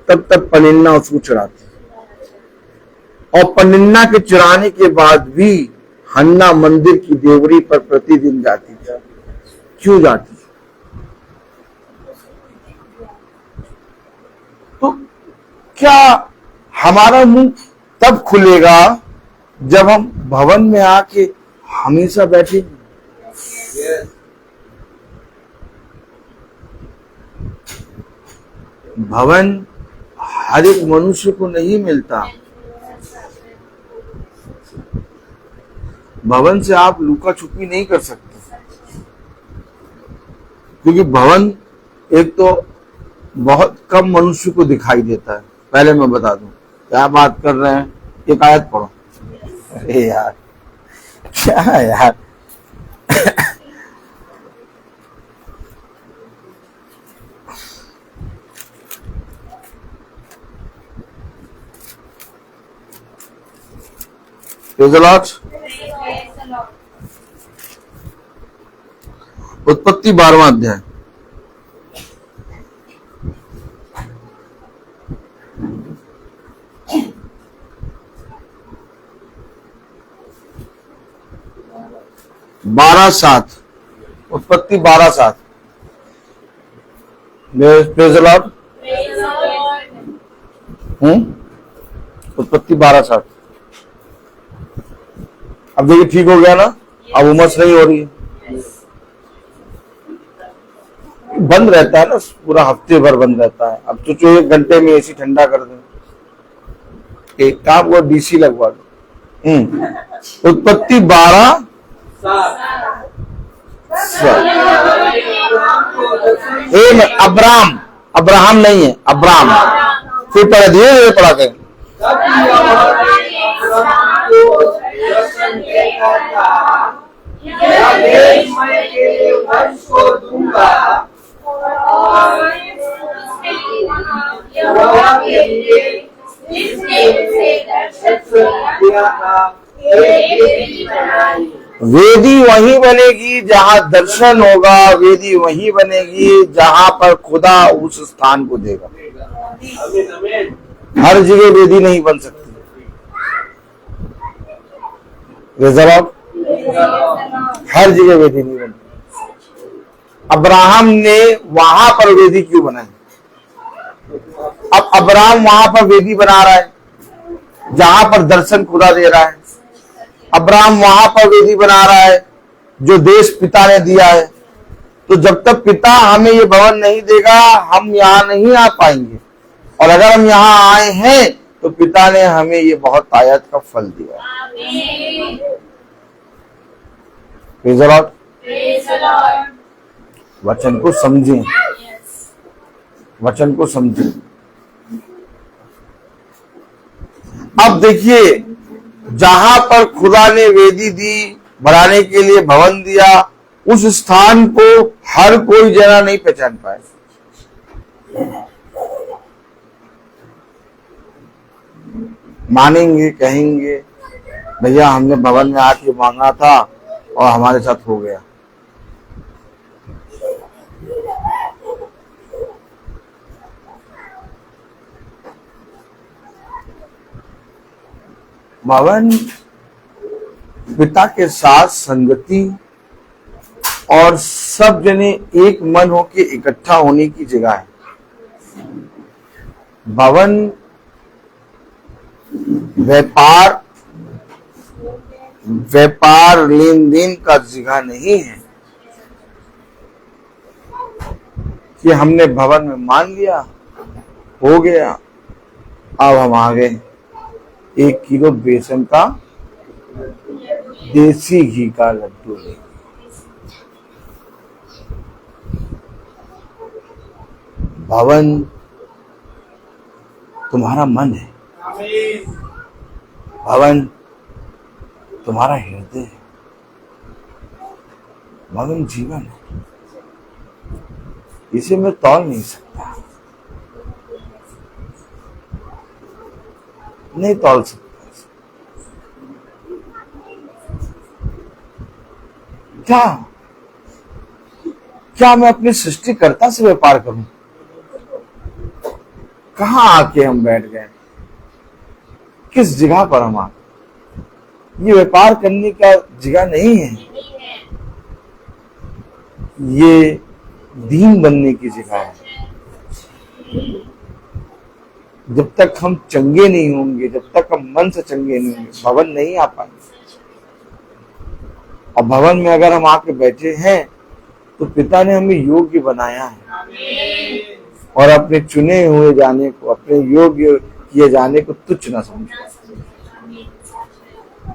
तब तब पनिन्ना उसको चढ़ाती, और पनिन्ना के चढ़ाने के बाद भी हन्ना मंदिर की देवरी पर प्रतिदिन जाती थी। क्यों जाती? तो क्या हमारा मुंह तब खुलेगा जब हम भवन में आके हमेशा बैठे? भवन हर एक मनुष्य को नहीं मिलता। भवन से आप लुका छुपी नहीं कर सकते, क्योंकि भवन एक तो बहुत कम मनुष्य को दिखाई देता है। पहले मैं बता दूं, क्या बात कर रहे हैं, एक आयत पढ़ो। अरे यार क्या यार Praise the Lord. उत्पत्ति 12वां अध्याय। उत्पत्ति 12:7। Praise the Lord. उत्पत्ति 12:7। अब देखिए ठीक हो गया ना, अब उमस नहीं हो रही है। बंद रहता है ना, पूरा हफ्ते भर बंद रहता है। अब तो 1 घंटे में एसी ठंडा कर दे। एक काम को डीसी लगवा दो। उत्पत्ति 12:7। अब्राहम नहीं है, अब्राहम। फिर पढ़ा दिए पढ़ा के वेदी वहीं बनेगी जहां दर्शन होगा, वेदी वहीं बनेगी जहां पर खुदा उस स्थान को देगा। हर जगह वेदी नहीं बन सकती। हर जगह वेदी नहीं बनती। अब्राहम ने वहां पर वेदी क्यों बनाई? अब अब्राहम वहां पर वेदी बना रहा है जहां पर दर्शन खुदा दे रहा है। अब्राहम वहां पर वेदी बना रहा है जो देश पिता ने दिया है। तो जब तक पिता हमें ये भवन नहीं देगा, हम यहाँ नहीं आ पाएंगे। और अगर हम यहाँ आए हैं तो पिता ने हमें ये बहुत आयत का फल दिया है। Praise the Lord. वचन को समझें, वचन को समझें। अब देखिए, जहां पर खुदा ने वेदी दी, बढ़ाने के लिए भवन दिया, उस स्थान को हर कोई जना नहीं पहचान पाए। मानेंगे, कहेंगे भैया हमने भवन में आके मांगा था और हमारे साथ हो गया। भवन पिता के साथ संगति और सब जने एक मन होके इकट्ठा होने की जगह है। भवन व्यापार लेन देन का जगह नहीं है कि हमने भवन में मान लिया, हो गया, अब हम आ गए 1 किलो बेसन का देसी घी का लड्डू लेंगे। भवन तुम्हारा मन है, भवन तुम्हारा हृदय है, भवन जीवन है। इसे मैं तौल नहीं सकता, नहीं तौल सकता। क्या मैं अपने सृष्टिकर्ता से व्यापार करूं? कहां आके हम बैठ गए, किस जगह पर हम आ? ये व्यापार करने का जगह नहीं है, ये दीन बनने की जगह है। जब तक हम चंगे नहीं होंगे, जब तक हम मन से चंगे नहीं होंगे, भवन नहीं आ पाएंगे। और भवन में अगर हम आके बैठे हैं तो पिता ने हमें योग्य बनाया है और अपने चुने हुए जाने को, अपने योग्य किए जाने को तुच्छ न समझो।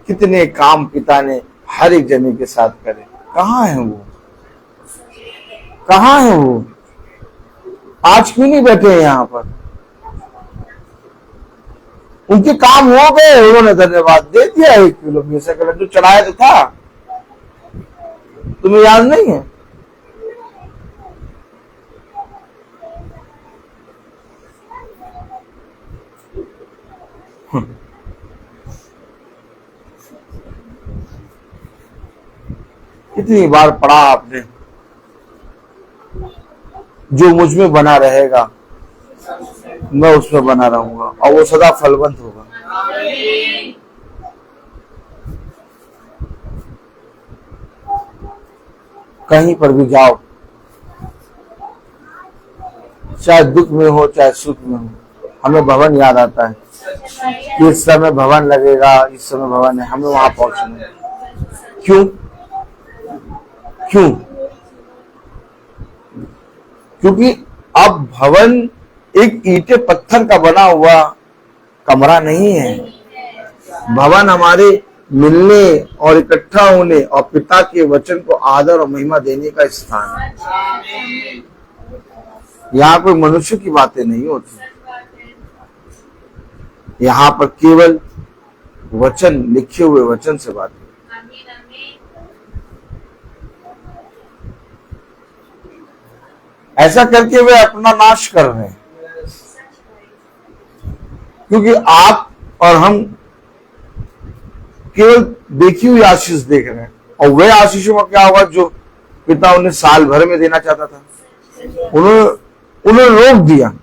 कितने काम पिता ने हर एक जने के साथ करे, कहाँ है वो? कहाँ है वो? आज क्यों नहीं बैठे हैं यहाँ पर? उनके काम हो गए, उन्होंने धन्यवाद दे दिया। 1 किलो बेसन का लड्डू चढ़ाया तो था, तुम्हें याद नहीं है? कितनी बार पढ़ा आपने, जो मुझ में बना रहेगा मैं उसमें बना रहूंगा और वो सदा फलवंत होगा। कहीं पर भी जाओ, चाहे दुख में हो चाहे सुख में हो, हमें भवन याद आता है कि इस समय भवन लगेगा, इस समय भवन है, हमें वहां पहुंचना है। क्यों? क्यों? क्योंकि अब भवन एक ईंटे पत्थर का बना हुआ कमरा नहीं है। भवन हमारे मिलने और इकट्ठा होने और पिता के वचन को आदर और महिमा देने का स्थान है। यहाँ कोई मनुष्य की बातें नहीं होती, यहाँ पर केवल वचन, लिखे हुए वचन से बातें। ऐसा करके वे अपना नाश कर रहे हैं, क्योंकि आप और हम केवल देखी हुई आशीष देख रहे हैं, और वे आशीषों का क्या होगा जो पिता उन्हें साल भर में देना चाहता था, उन्होंने रोक दिया।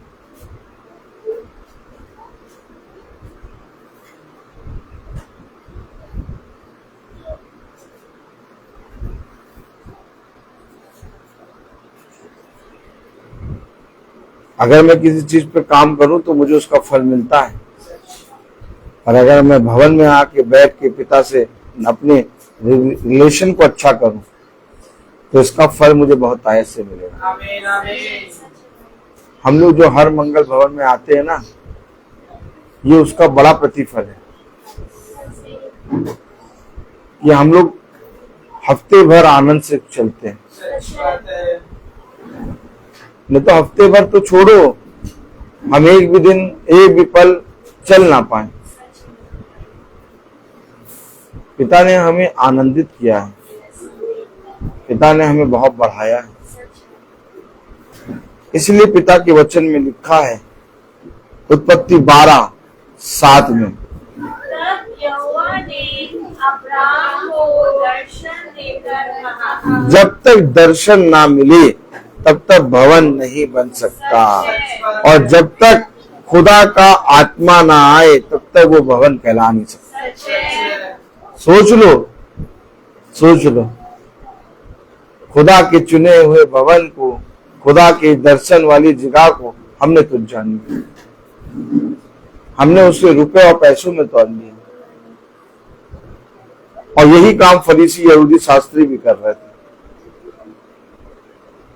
अगर मैं किसी चीज पे काम करूं तो मुझे उसका फल मिलता है, और अगर मैं भवन में आके बैठ के पिता से अपने रिलेशन को अच्छा करूं तो इसका फल मुझे बहुत आयत से मिलेगा। हम लोग जो हर मंगल भवन में आते हैं ना, ये उसका बड़ा प्रतिफल है कि हम लोग हफ्ते भर आनंद से चलते हैं। नहीं तो हफ्ते भर तो छोड़ो, हम एक भी दिन, एक भी पल चल ना पाए। पिता ने हमें आनंदित किया है, पिता ने हमें बहुत बढ़ाया है। इसलिए पिता के वचन में लिखा है, उत्पत्ति 12:7 में, तब यहोवा ने अब्राम को दर्शन देकर कहा, जब तक दर्शन ना मिले तब तक भवन नहीं बन सकता, और जब तक खुदा का आत्मा ना आए तब तक वो भवन कहला नहीं सकता। सोच लो, सोच लो, खुदा के चुने हुए भवन को, खुदा के दर्शन वाली जगह को हमने तुझ जान लिया, हमने उसे रुपए और पैसों में तोड़ लिया। और यही काम फरीसी यहूदी शास्त्री भी कर रहे थे।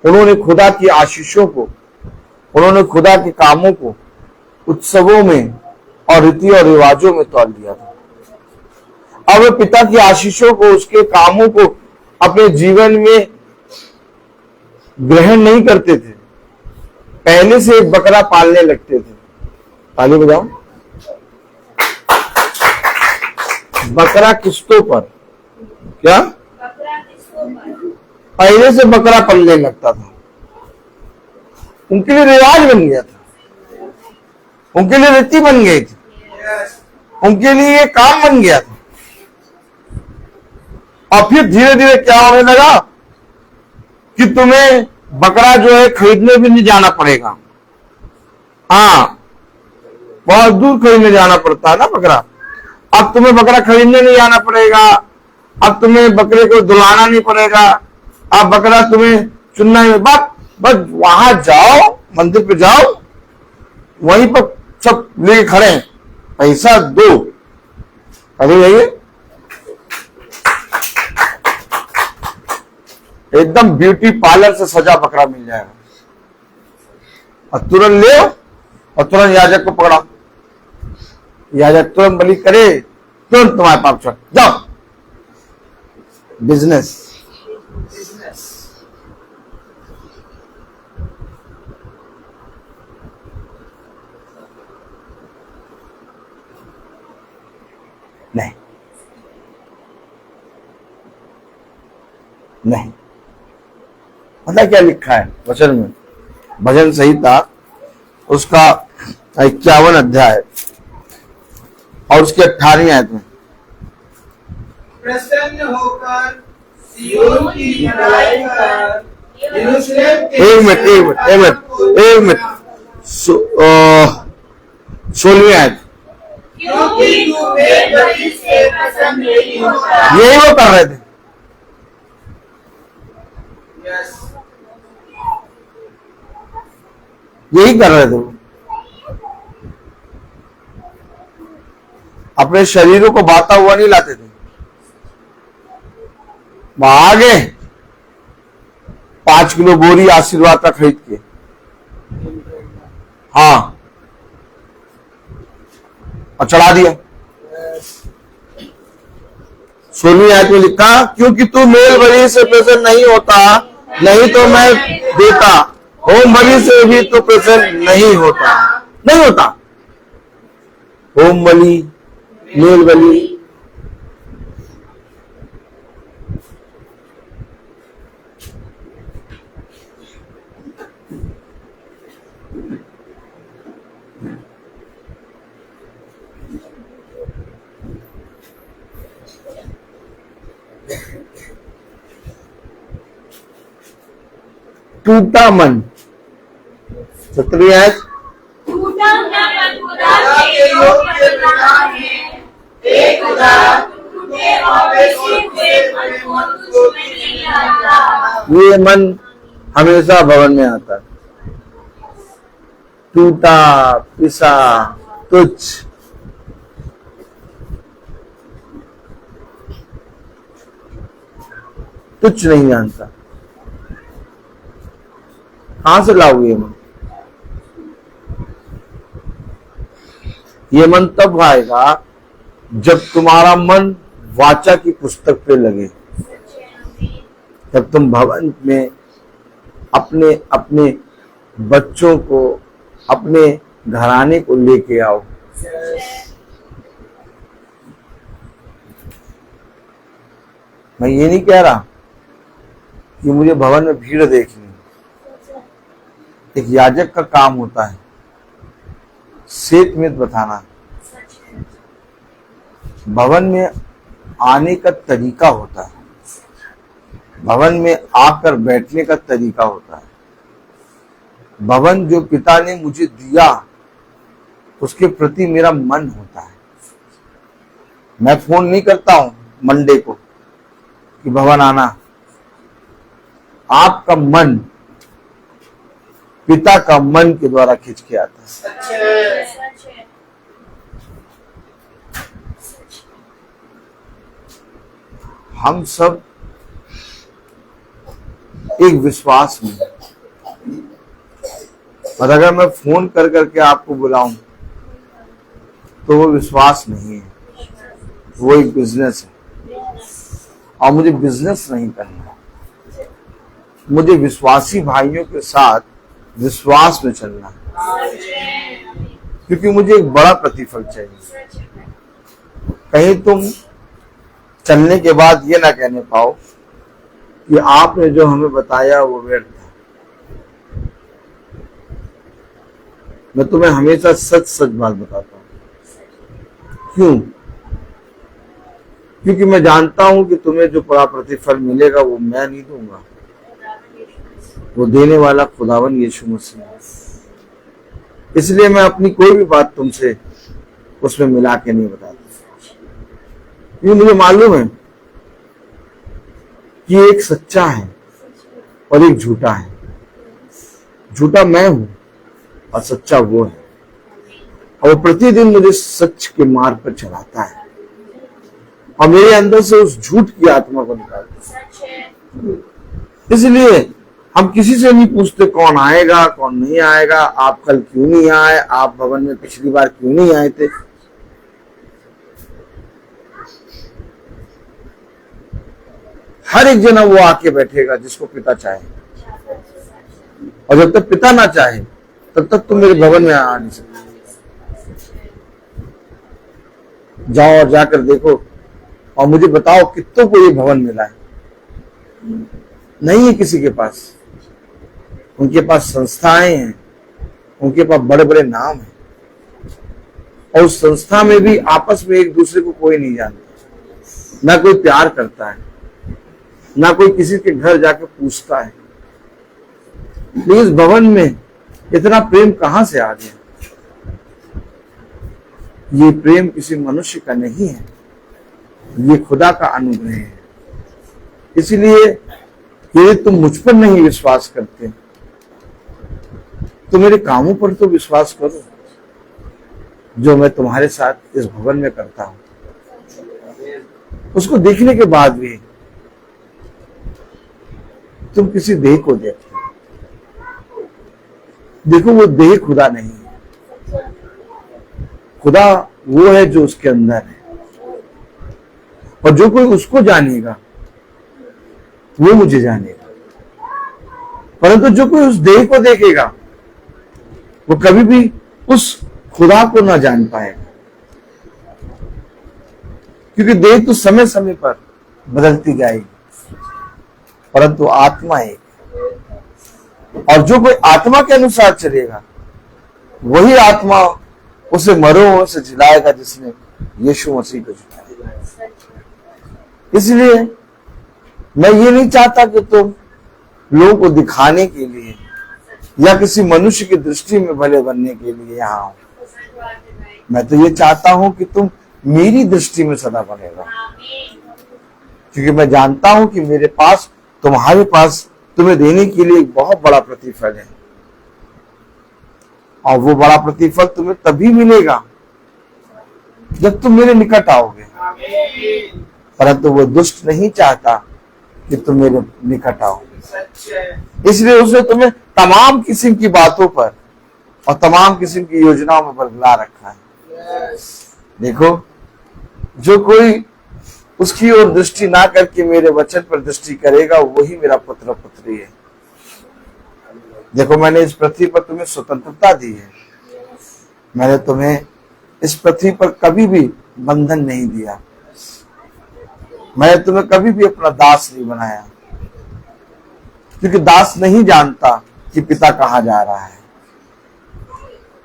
उन्होंने खुदा की आशीषों को, उन्होंने खुदा के कामों को उत्सवों में और रीति और रिवाजों में तोड़ लिया था। अब वे पिता की आशीषों को, उसके कामों को अपने जीवन में ग्रहण नहीं करते थे। पहले से एक बकरा पालने लगते थे। ताली बजाओ। बकरा किस्तों पर, क्या पहले से बकरा पलने लगता था। उनके लिए रिवाज बन गया था, उनके लिए रीति बन गई थी, उनके लिए ये काम बन गया था। और फिर धीरे धीरे क्या होने लगा कि तुम्हें बकरा जो है खरीदने भी नहीं जाना पड़ेगा। हाँ, बहुत दूर खरीदने जाना पड़ता है ना बकरा। अब तुम्हें बकरा खरीदने नहीं जाना पड़ेगा, अब तुम्हें बकरे को दुलाना नहीं पड़ेगा, अब बकरा तुम्हें चुनना नहीं, बस वहां जाओ, मंदिर पे जाओ, वहीं पर सब लेके खड़े हैं, पैसा दो, अरे जाइए। एकदम ब्यूटी पार्लर से सजा बकरा मिल जाएगा, और तुरंत ले और तुरंत याजक को पकड़ा, याजक तुरंत बलि करे, तुरंत तुम्हारे पाप छोड़ जाओ। बिजनेस। नहीं नहीं, पता क्या लिखा है वचन में? भजन संहिता उसका 51 अध्याय और उसके 18वीं आयत में, प्रसन्न होकर सिय्योन की भलाई कर, यरूशलेम के एक मिनट 16वीं आयत। क्योंकि तू भेंट से पसंद नहीं होता। यही वो कर रहे थे। यही कर रहे थे वो। अपने शरीरों को बाता हुआ नहीं लाते थे। वहां आ गए 5 किलो बोरी आशीर्वाद का खरीद के, हाँ, और चढ़ा दिया। 16वीं आयत में लिखा, क्योंकि तू मेल बलि से प्रसन्न नहीं होता, नहीं तो मैं देता। होम बलि से भी तो प्रसन्न नहीं होता। होम बलि, मेल बलि, टूटा मन। 17वीं आयत, टूटा मन खुदा के योग्य बना है, हे खुदा टूटे और बेचे हुए मन को तुझ में नहीं आता। ये मन हमेशा भवन में आता है, टूटा पिसा तुच्छ। तुच्छ नहीं जानता। कहां से लाओ ये मन? ये मन तब आएगा जब तुम्हारा मन वाचा की पुस्तक पे लगे, जब तुम भवन में अपने अपने बच्चों को, अपने घराने को लेके आओ। मैं ये नहीं कह रहा कि मुझे भवन में भीड़ देखनी। एक याजक का काम होता है सेतमित बताना, भवन में आने का तरीका होता है, भवन में आकर बैठने का तरीका होता है। भवन जो पिता ने मुझे दिया उसके प्रति मेरा मन होता है। मैं फोन नहीं करता हूं मंडे को कि भवन आना। आपका मन पिता का मन के द्वारा खींच के आता है। हम सब एक विश्वास में, और अगर मैं फोन कर करके आपको बुलाऊं तो वो विश्वास नहीं है, वो एक बिजनेस है। और मुझे बिजनेस नहीं करना है, मुझे विश्वासी भाइयों के साथ विश्वास में चलना है, क्योंकि मुझे एक बड़ा प्रतिफल चाहिए। कहीं तुम चलने के बाद ये ना कहने पाओ कि आपने जो हमें बताया वो व्यर्थ था। मैं तुम्हें हमेशा सच सच बात बताता हूं। क्यों? क्योंकि मैं जानता हूं कि तुम्हें जो बड़ा प्रतिफल मिलेगा वो मैं नहीं दूंगा, वो देने वाला खुदावन यीशु मसीह है। इसलिए मैं अपनी कोई भी बात तुमसे उसमें मिला के नहीं बताता, क्योंकि मुझे मालूम है कि एक सच्चा है और एक झूठा है। झूठा मैं हूं और सच्चा वो है, और वो प्रतिदिन मुझे सच के मार्ग पर चलाता है और मेरे अंदर से उस झूठ की आत्मा को निकालता है। इसलिए हम किसी से नहीं पूछते कौन आएगा कौन नहीं आएगा, आप कल क्यों नहीं आए, आप भवन में पिछली बार क्यों नहीं आए थे। हर एक जना वो आके बैठेगा जिसको पिता चाहे, और जब तक पिता ना चाहे तब तक तुम मेरे भवन में आ नहीं सकते। जाओ और जाकर देखो और मुझे बताओ कितनों को ये भवन मिला है। नहीं है किसी के पास। उनके पास संस्थाएं हैं, उनके पास बड़े बड़े नाम हैं, और उस संस्था में भी आपस में एक दूसरे को कोई नहीं जानता, ना कोई प्यार करता है। ना कोई किसी के घर जाके पूछता है। लेकिन इस भवन में इतना प्रेम कहां से आ गया? ये प्रेम किसी मनुष्य का नहीं है, ये खुदा का अनुग्रह है। इसलिए यदि तुम मुझ पर नहीं विश्वास करते तो मेरे कामों पर तो विश्वास करो जो मैं तुम्हारे साथ इस भवन में करता हूं। उसको देखने के बाद भी तुम किसी देह को देखते हो। देखो, वो देह खुदा नहीं है। खुदा वो है जो उसके अंदर है, और जो कोई उसको जानेगा वो मुझे जानेगा। परंतु जो कोई उस देह को देखेगा वो कभी भी उस खुदा को ना जान पाएगा, क्योंकि देह तो समय समय पर बदलती जाएगी, परंतु आत्मा एक। और जो कोई आत्मा के अनुसार चलेगा वही आत्मा उसे मरों से जिलाएगा जिसने यीशु मसीह को जिलाया। इसलिए मैं ये नहीं चाहता कि तुम लोगों को दिखाने के लिए या किसी मनुष्य की दृष्टि में भले बनने के लिए यहाँ आओ। मैं तो ये चाहता हूं कि तुम मेरी दृष्टि में सदा बने रहो, क्योंकि मैं जानता हूं कि मेरे पास, तुम्हारे पास तुम्हें देने के लिए एक बहुत बड़ा प्रतिफल है, और वो बड़ा प्रतिफल तुम्हें तभी मिलेगा जब तुम मेरे निकट आओगे। परंतु वो दुष्ट नहीं चाहता कि तुम मेरे निकट आओ, इसलिए उसने तुम्हें तमाम किस्म की बातों पर और तमाम किस्म की योजनाओं में बदला रखा है। देखो, जो कोई उसकी ओर दृष्टि ना करके मेरे वचन पर दृष्टि करेगा वही मेरा पुत्र पुत्री है। देखो, मैंने इस पृथ्वी पर तुम्हें स्वतंत्रता दी है। मैंने तुम्हें इस पृथ्वी पर कभी भी बंधन नहीं दिया। मैंने तुम्हें कभी भी अपना दास नहीं बनाया, क्योंकि दास नहीं जानता कि पिता कहाँ जा रहा है,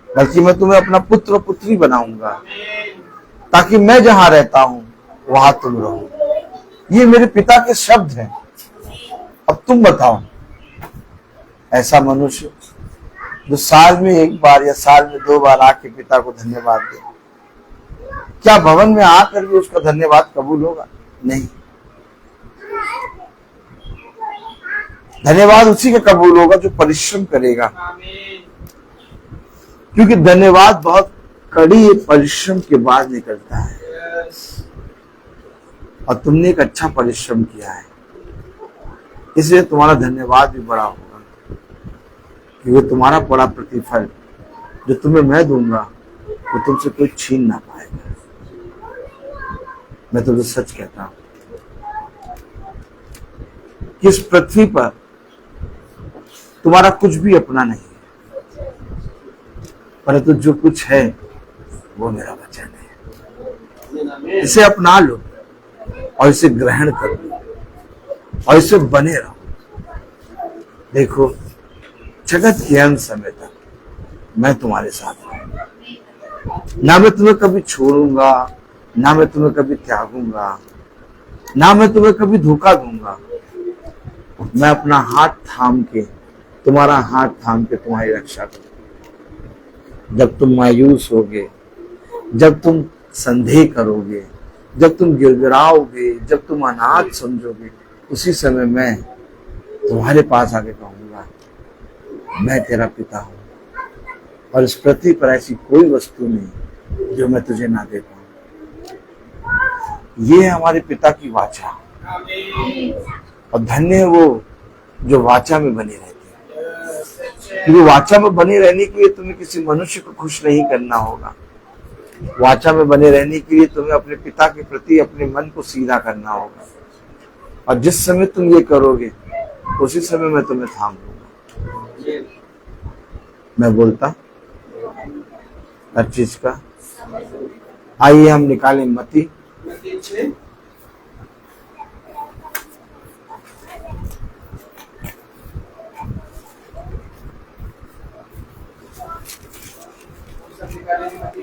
बल्कि मैं तुम्हें अपना पुत्र पुत्री बनाऊंगा, ताकि मैं जहां रहता हूं वहां तुम रहो। ये मेरे पिता के शब्द हैं। अब तुम बताओ, ऐसा मनुष्य जो साल में एक बार या साल में 2 बार आके पिता को धन्यवाद दे, क्या भवन में आकर भी उसका धन्यवाद कबूल होगा? नहीं। धन्यवाद उसी का कबूल होगा जो परिश्रम करेगा, क्योंकि धन्यवाद बहुत कड़ी परिश्रम के बाद निकलता है, और तुमने एक अच्छा परिश्रम किया है, इसलिए तुम्हारा धन्यवाद भी बड़ा होगा, क्योंकि तुम्हारा बड़ा प्रतिफल जो तुम्हें मैं दूंगा वो तुमसे कोई छीन ना पाएगा। मैं तुमसे सच कहता हूं कि इस पृथ्वी पर तुम्हारा कुछ भी अपना नहीं है, परंतु जो कुछ है वो मेरा वचन है। इसे अपना लो और इसे ग्रहण करो और इसे बने रहो। देखो, जगत के अंत समय तक मैं तुम्हारे साथ रहूंगा। ना मैं तुम्हें कभी छोड़ूंगा, ना मैं तुम्हें कभी त्यागूंगा, ना मैं तुम्हें कभी धोखा दूंगा। मैं अपना हाथ थाम के, तुम्हारा हाथ थाम के तुम्हारी रक्षा करूंगा। जब तुम मायूस होगे, जब तुम संदेह करोगे, जब तुम गिड़गिड़ाओगे, जब तुम अनाथ समझोगे, उसी समय मैं तुम्हारे पास आके कहूंगा, मैं तेरा पिता हूं, और इस पृथ्वी पर ऐसी कोई वस्तु नहीं जो मैं तुझे ना दे पाऊं। ये है हमारे पिता की वाचा, और धन्य है वो जो वाचा में बने रहते हैं, क्योंकि वाचा में बने रहने के लिए तुम्हें किसी मनुष्य को खुश नहीं करना होगा। वाचा में बने रहने के लिए तुम्हें अपने पिता के प्रति अपने मन को सीधा करना होगा, और जिस समय तुम ये करोगे उसी समय मैं तुम्हें थाम लूंगा। मैं बोलता हर चीज का। आइए हम निकालें मती मत्ती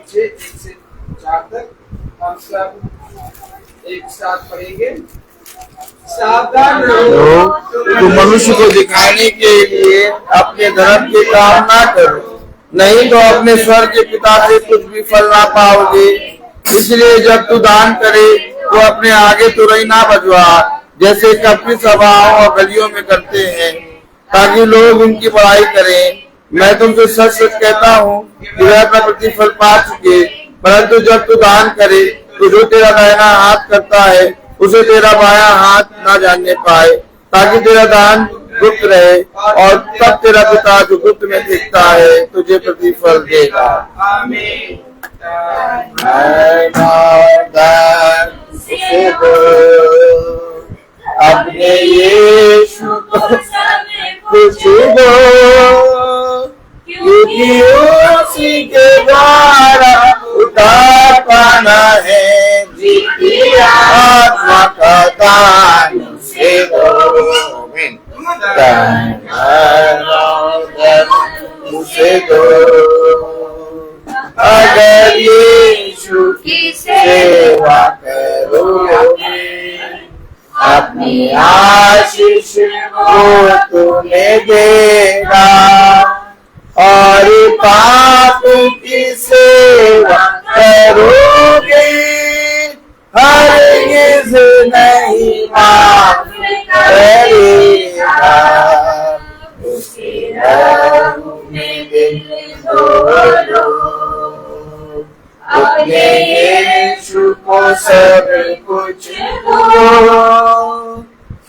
6:1-4 तक हम सब एक साथ पढ़ेंगे। सावधान तो रहो। तुम मनुष्य को दिखाने के लिए अपने धर्म के काम ना करो, नहीं तो अपने स्वर्ग के पिता से कुछ भी फल ना पाओगे। इसलिए जब तू दान करे तो अपने आगे तुरई ना बजवा, जैसे कपटी सभाओं और गलियों में करते हैं, ताकि लोग उनकी बड़ाई करें। मैं तुमसे सच सच कहता हूँ कि वह अपना प्रतिफल पा चुके। परंतु जब तू दान करे तो जो तेरा दाहिना हाथ करता है उसे तेरा बायां हाथ ना जानने पाए, ताकि तेरा दान गुप्त रहे, और तब तेरा पिता जो गुप्त में देखता है तुझे प्रतिफल देगा। आमीन। अपने यीशु को कुछ दो, क्योंकि उसी के द्वारा उद्धार पाना है। जीती आत्मा का दान उसे दो, उसे दो। अगर यीशु की सेवा करोगे, अपनी आशीष वो तुम्हें देगा, और पाप की सेवा करोगे हरगिज़ नहीं माफ करेगा। उसके लहू में दिल धो, अपने यीशु को सब कुछ दो,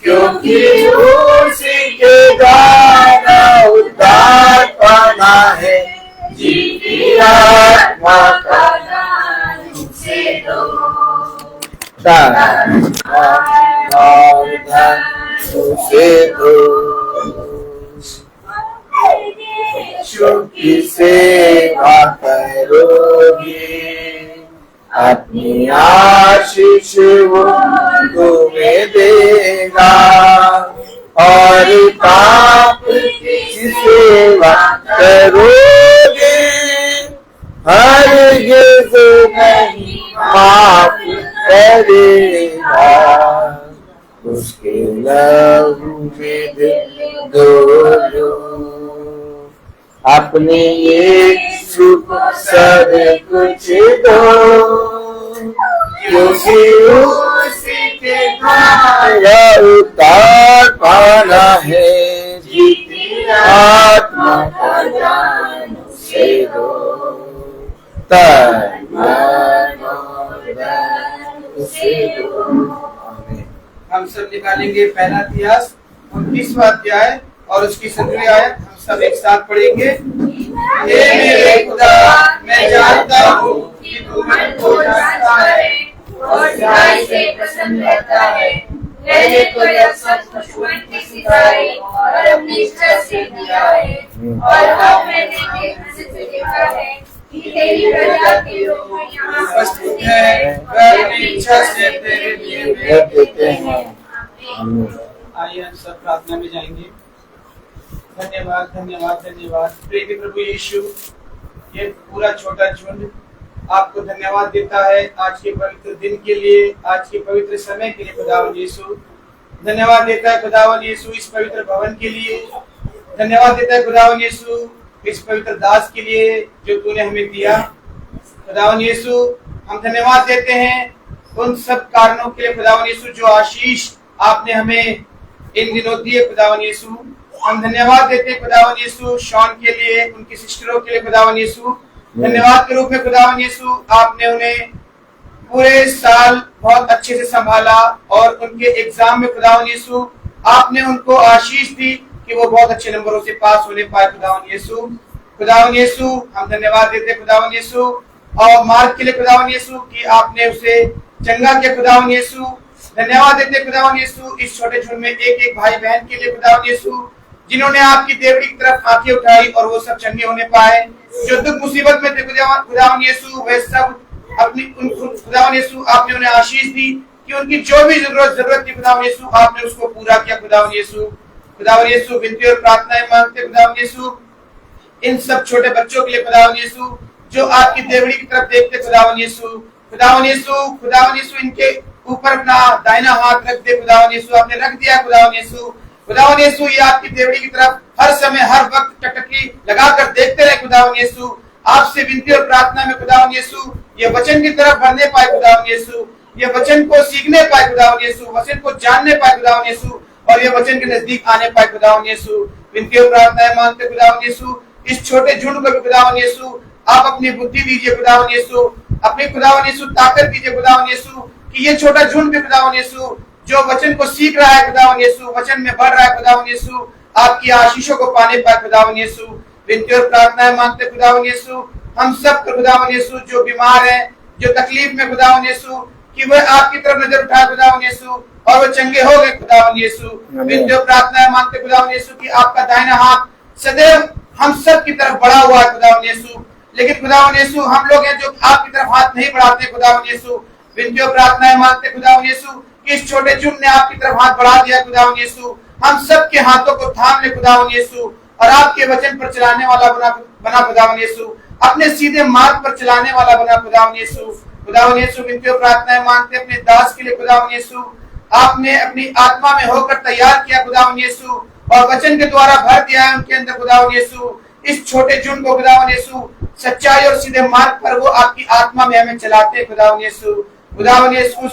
क्योंकि उसी के द्वारा उद्धार पाना है। जीती आत्मा का दान उसे दो, दान और धन उसे दो। यीशु की सेवा करोगे, अपनी आशीष वो तुम्हें देगा, और पाप की सेवा करोगे हरगिज़ नहीं माफ करेगा। उसके लहू में दिल धो, अपने यीशु को सब कुछ दो, क्योंकि उसी के द्वारा उद्धार पाना है। जीती आत्मा का दान उसे दो, तन मन और धन उसे दो। आमीन। हम सब निकालेंगे पहला इतिहास 29वां अध्याय और उसकी 17वीं आयत। हम सब एक साथ पढ़ेंगे। हे मेरे खुदा, मैं जानता हूँ कि तू मन को जानता है और सच्चाई से प्रसन्न रहता है। मैंने तो यह सब कुछ मन की सिखाई और अपनी इच्छा से दिया है, और अब मैंने देखने से देखा है कि तेरी प्रजा के लोग यहाँ उपस्थित हैं, वे अपनी इच्छा से तेरे लिए भेंट देते हैं। आइए हम सब प्रार्थना में जाएंगे। धन्यवाद धन्यवाद धन्यवाद प्रिय प्रभु यीशु, ये पूरा छोटा झुंड आपको धन्यवाद देता है आज के पवित्र दिन के लिए, आज के पवित्र समय के लिए। खुदावन यीशु धन्यवाद देता है, खुदावन यीशु इस पवित्र भवन के लिए धन्यवाद देता है, खुदावन यीशु इस पवित्र दास के लिए जो तूने हमें दिया। खुदावन यीशु हम धन्यवाद देते हैं उन सब कारणों के लिए खुदावन यीशु जो आशीष आपने हमें इन दिनों दिए। खुदावन यीशु हम धन्यवाद देते हैं खुदावन यीशु शॉन के लिए, उनकी सिस्टरों के लिए। खुदावन यीशु धन्यवाद के रूप में खुदावन यीशु आपने उन्हें पूरे साल बहुत अच्छे से संभाला, और उनके एग्जाम में खुदावन यीशु आपने उनको आशीष दी कि वो बहुत अच्छे नंबरों से पास होने पाए। खुदावन यीशु हम धन्यवाद देते हैं खुदावन यीशु, और मार्ग के लिए खुदावन यीशु कि आपने उसे चंगा किया। खुदावन यीशु धन्यवाद देते खुदावन यीशु इस छोटे झुंड में एक एक भाई बहन के लिए। खुदावन यीशु जिन्होंने आपकी देवड़ी की तरफ आंखें उठाई और वो सब चंगे होने पाए, जो दुख मुसीबत में थे खुदावन यीशु वे सब अपनी खुदावन यीशु आपने उन्हें आशीष दी कि उनकी जो भी जरूरत थी खुदावन यीशु आपने उसको पूरा किया। खुदावन यीशु विनती और प्रार्थनाएं मांगते खुदावन यीशु इन सब छोटे बच्चों के लिए। खुदावन यीशु जो आपकी देवड़ी की तरफ देखते खुदावन यीशु इनके ऊपर अपना दाहिना हाथ रख दे खुदावन यीशु। आपने रख दिया खुदावन यीशु। खुदावन यीशु ये आपकी देवड़ी की तरफ हर समय हर वक्त टकटकी लगाकर देखते रहे खुदावन यीशु। आपसे विनती और प्रार्थना में खुदावन यीशु ये वचन की तरफ बढ़ने पाए खुदावन यीशु, ये वचन को सीखने पाए खुदावन यीशु, वचन को जानने पाए खुदावन यीशु और ये वचन के नजदीक आने पाए खुदावन यीशु। विनती और प्रार्थनाएं मांगते खुदावन यीशु। इस छोटे झुंड को भी खुदावन यीशु आप अपनी बुद्धि दीजिए खुदावन यीशु, अपनी खुदावन यीशु ताकत दीजिए खुदावन यीशु कि ये छोटा झुंड भी खुदावन यीशु जो वचन को सीख रहा है खुदावन यीशु, वचन में बढ़ रहा है खुदावन यीशु, आपकी आशीषों को पाने पाए खुदावन यीशु। विनती और प्रार्थनाएं मांगते खुदावन यीशु हम सब खुदावन यीशु जो बीमार है, जो तकलीफ में खुदावन यीशु कि वह आपकी तरफ नजर उठाए खुदावन यीशु और वो चंगे हो गए खुदावन यीशु। विनती और प्रार्थनाएं मांगते खुदावन यीशु कि आपका दाहिना हाथ सदैव हम सब की तरफ बढ़ा हुआ है खुदावन यीशु, लेकिन खुदावन यीशु हम लोग हैं जो आपकी तरफ हाथ नहीं बढ़ाते खुदावन यीशु। विनती और प्रार्थनाएं मांगते खुदावन यीशु कि इस छोटे झुंड ने आपकी तरफ हाथ बढ़ा दिया खुदावन यीशु, हम सब के हाथों को थाम ले खुदावन यीशु और आपके वचन पर चलाने वाला बना खुदावन यीशु, अपने सीधे मार्ग पर चलाने वाला बना खुदावन यीशु। खुदावन यीशु विनती और प्रार्थनाएं मांगते अपने दास के लिए खुदावन यीशु आपने अपनी आत्मा में होकर तैयार किया खुदावन यीशु और वचन के द्वारा भर दिया है उनके अंदर खुदावन यीशु। इस छोटे झुंड को खुदावन यीशु सच्चाई और सीधे मार्ग पर वो आपकी आत्मा में हमें चलाते खुदावन यीशु। खुदावन यीशु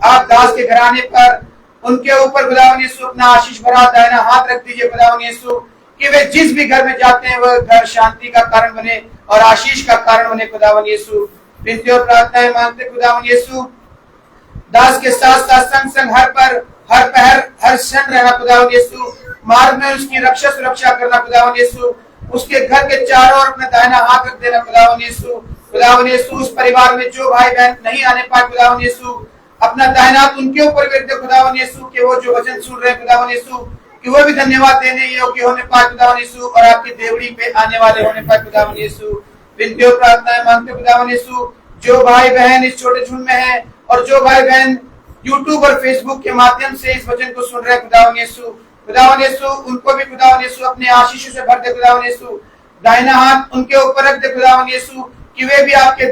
आप दास के घराने पर उनके ऊपर खुदावन यीशु अपना आशीष भरा दाहिना हाथ रख दीजिए खुदावन यीशु कि वे जिस भी घर में जाते हैं वह घर शांति का कारण बने और आशीष का कारण बने खुदावन यीशु। विनती और प्रार्थनाएं मांगते खुदावन यीशु दास के साथ साथ संग संग हर पहर हर क्षण रहना खुदावन यीशु, मार्ग में उसकी रक्षा सुरक्षा करना खुदावन यीशु, उसके घर के चारों ओर अपना दाहिना हाथ रख देना खुदावन यीशु। खुदावन यीशु उस परिवार में जो भाई बहन नहीं आने पाए खुदावन यीशु अपना दाहिना हाथ उनके ऊपर रख दे खुदावन यीशु कि वो जो वचन सुन रहे खुदावन यीशु कि वो भी धन्यवाद देने योग्य होने पाए खुदावन यीशु और आपकी देवड़ी पे आने वाले होने पाए खुदावन यीशु। विनती और प्रार्थनाएं मांगते खुदावन यीशु जो भाई बहन इस छोटे झुंड में है और जो भाई बहन यूट्यूब और फेसबुक के माध्यम से इस वचन को सुन रहे खुदावन यीशु उनको भी खुदावन यीशु अपने आशीषों से भर दे खुदावन यीशु, दाहिना हाथ उनके ऊपर रख दे खुदावन यीशु कि वे भी आपके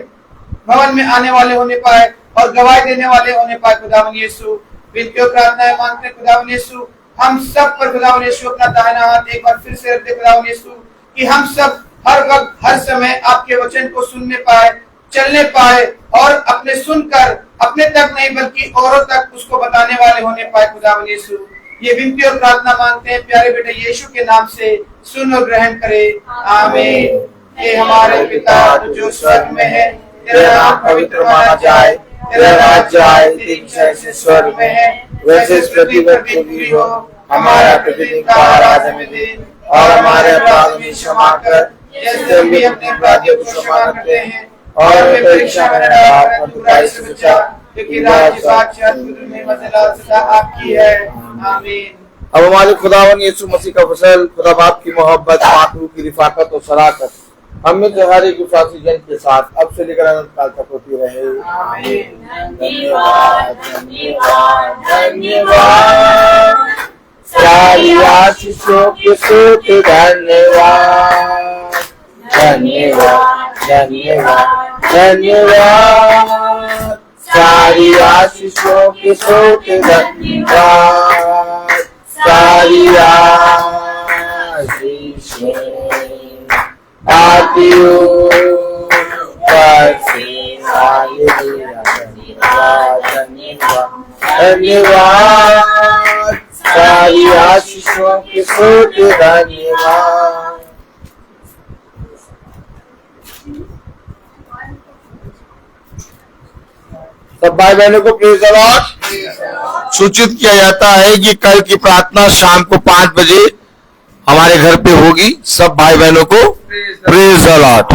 भवन में आने वाले होने पाए और गवाही देने वाले होने पाए खुदावन यीशु। विनती और प्रार्थनाएं मांगते खुदावन यीशु हम सब पर खुदावन यीशु अपना दाहिना हाथ एक बार फिर से रख दे खुदावन यीशु कि हम सब हर वक्त हर समय आपके वचन को सुनने पाए, चलने पाए और अपने सुनकर अपने तक नहीं बल्कि औरों तक उसको बताने वाले होने पाए खुदावन यीशु। ये विनती और प्रार्थना मांगते हैं प्यारे बेटे यीशु के नाम से, सुन और ग्रहण करे आमीन। हे हमारे पिता जो स्वर्ग में है, तेरा नाम पवित्र माना जाए, तेरा राज्य आए, तेरी इच्छा जैसे स्वर्ग में है वैसे इस पृथ्वी पर भी हो। हमारा प्रतिदिन का आहार आज हमें दे और हमारे अपराध में क्षमा कर जैसे हम भी अपने अपराधियों को क्षमा करते हैं और हमें परीक्षा में न डाल पर बुराई से बचा क्योंकि राज्य साक्षात में मज़ेदार सदा आपकी है आमीन। अब हमारे खुदावन यीशु मसीह का फजल, खुदा बाप की मोहब्बत, मातू की रिफाकत और सलाकत हम में से हर एक विश्वासी जन के साथ अब से लेकर अनंत काल तक होती रहे आमीन। धन्यवाद धन्यवाद धन्यवाद सारी आशीषों के सूत धन्यवाद धन्यवाद धन्यवाद धन्यवाद सारी आशीषों के सूत धन्यवाद सारी आशीषें आती हूँ धन्यवाद धन्यवाद धन्यवाद सारी आशीषों के सूत धन्यवाद। सब भाई बहनों को प्रेज़ द लॉर्ड। सूचित किया जाता है कि कल की प्रार्थना शाम को 5 बजे हमारे घर पे होगी। सब भाई बहनों को प्रेज़ द लॉर्ड।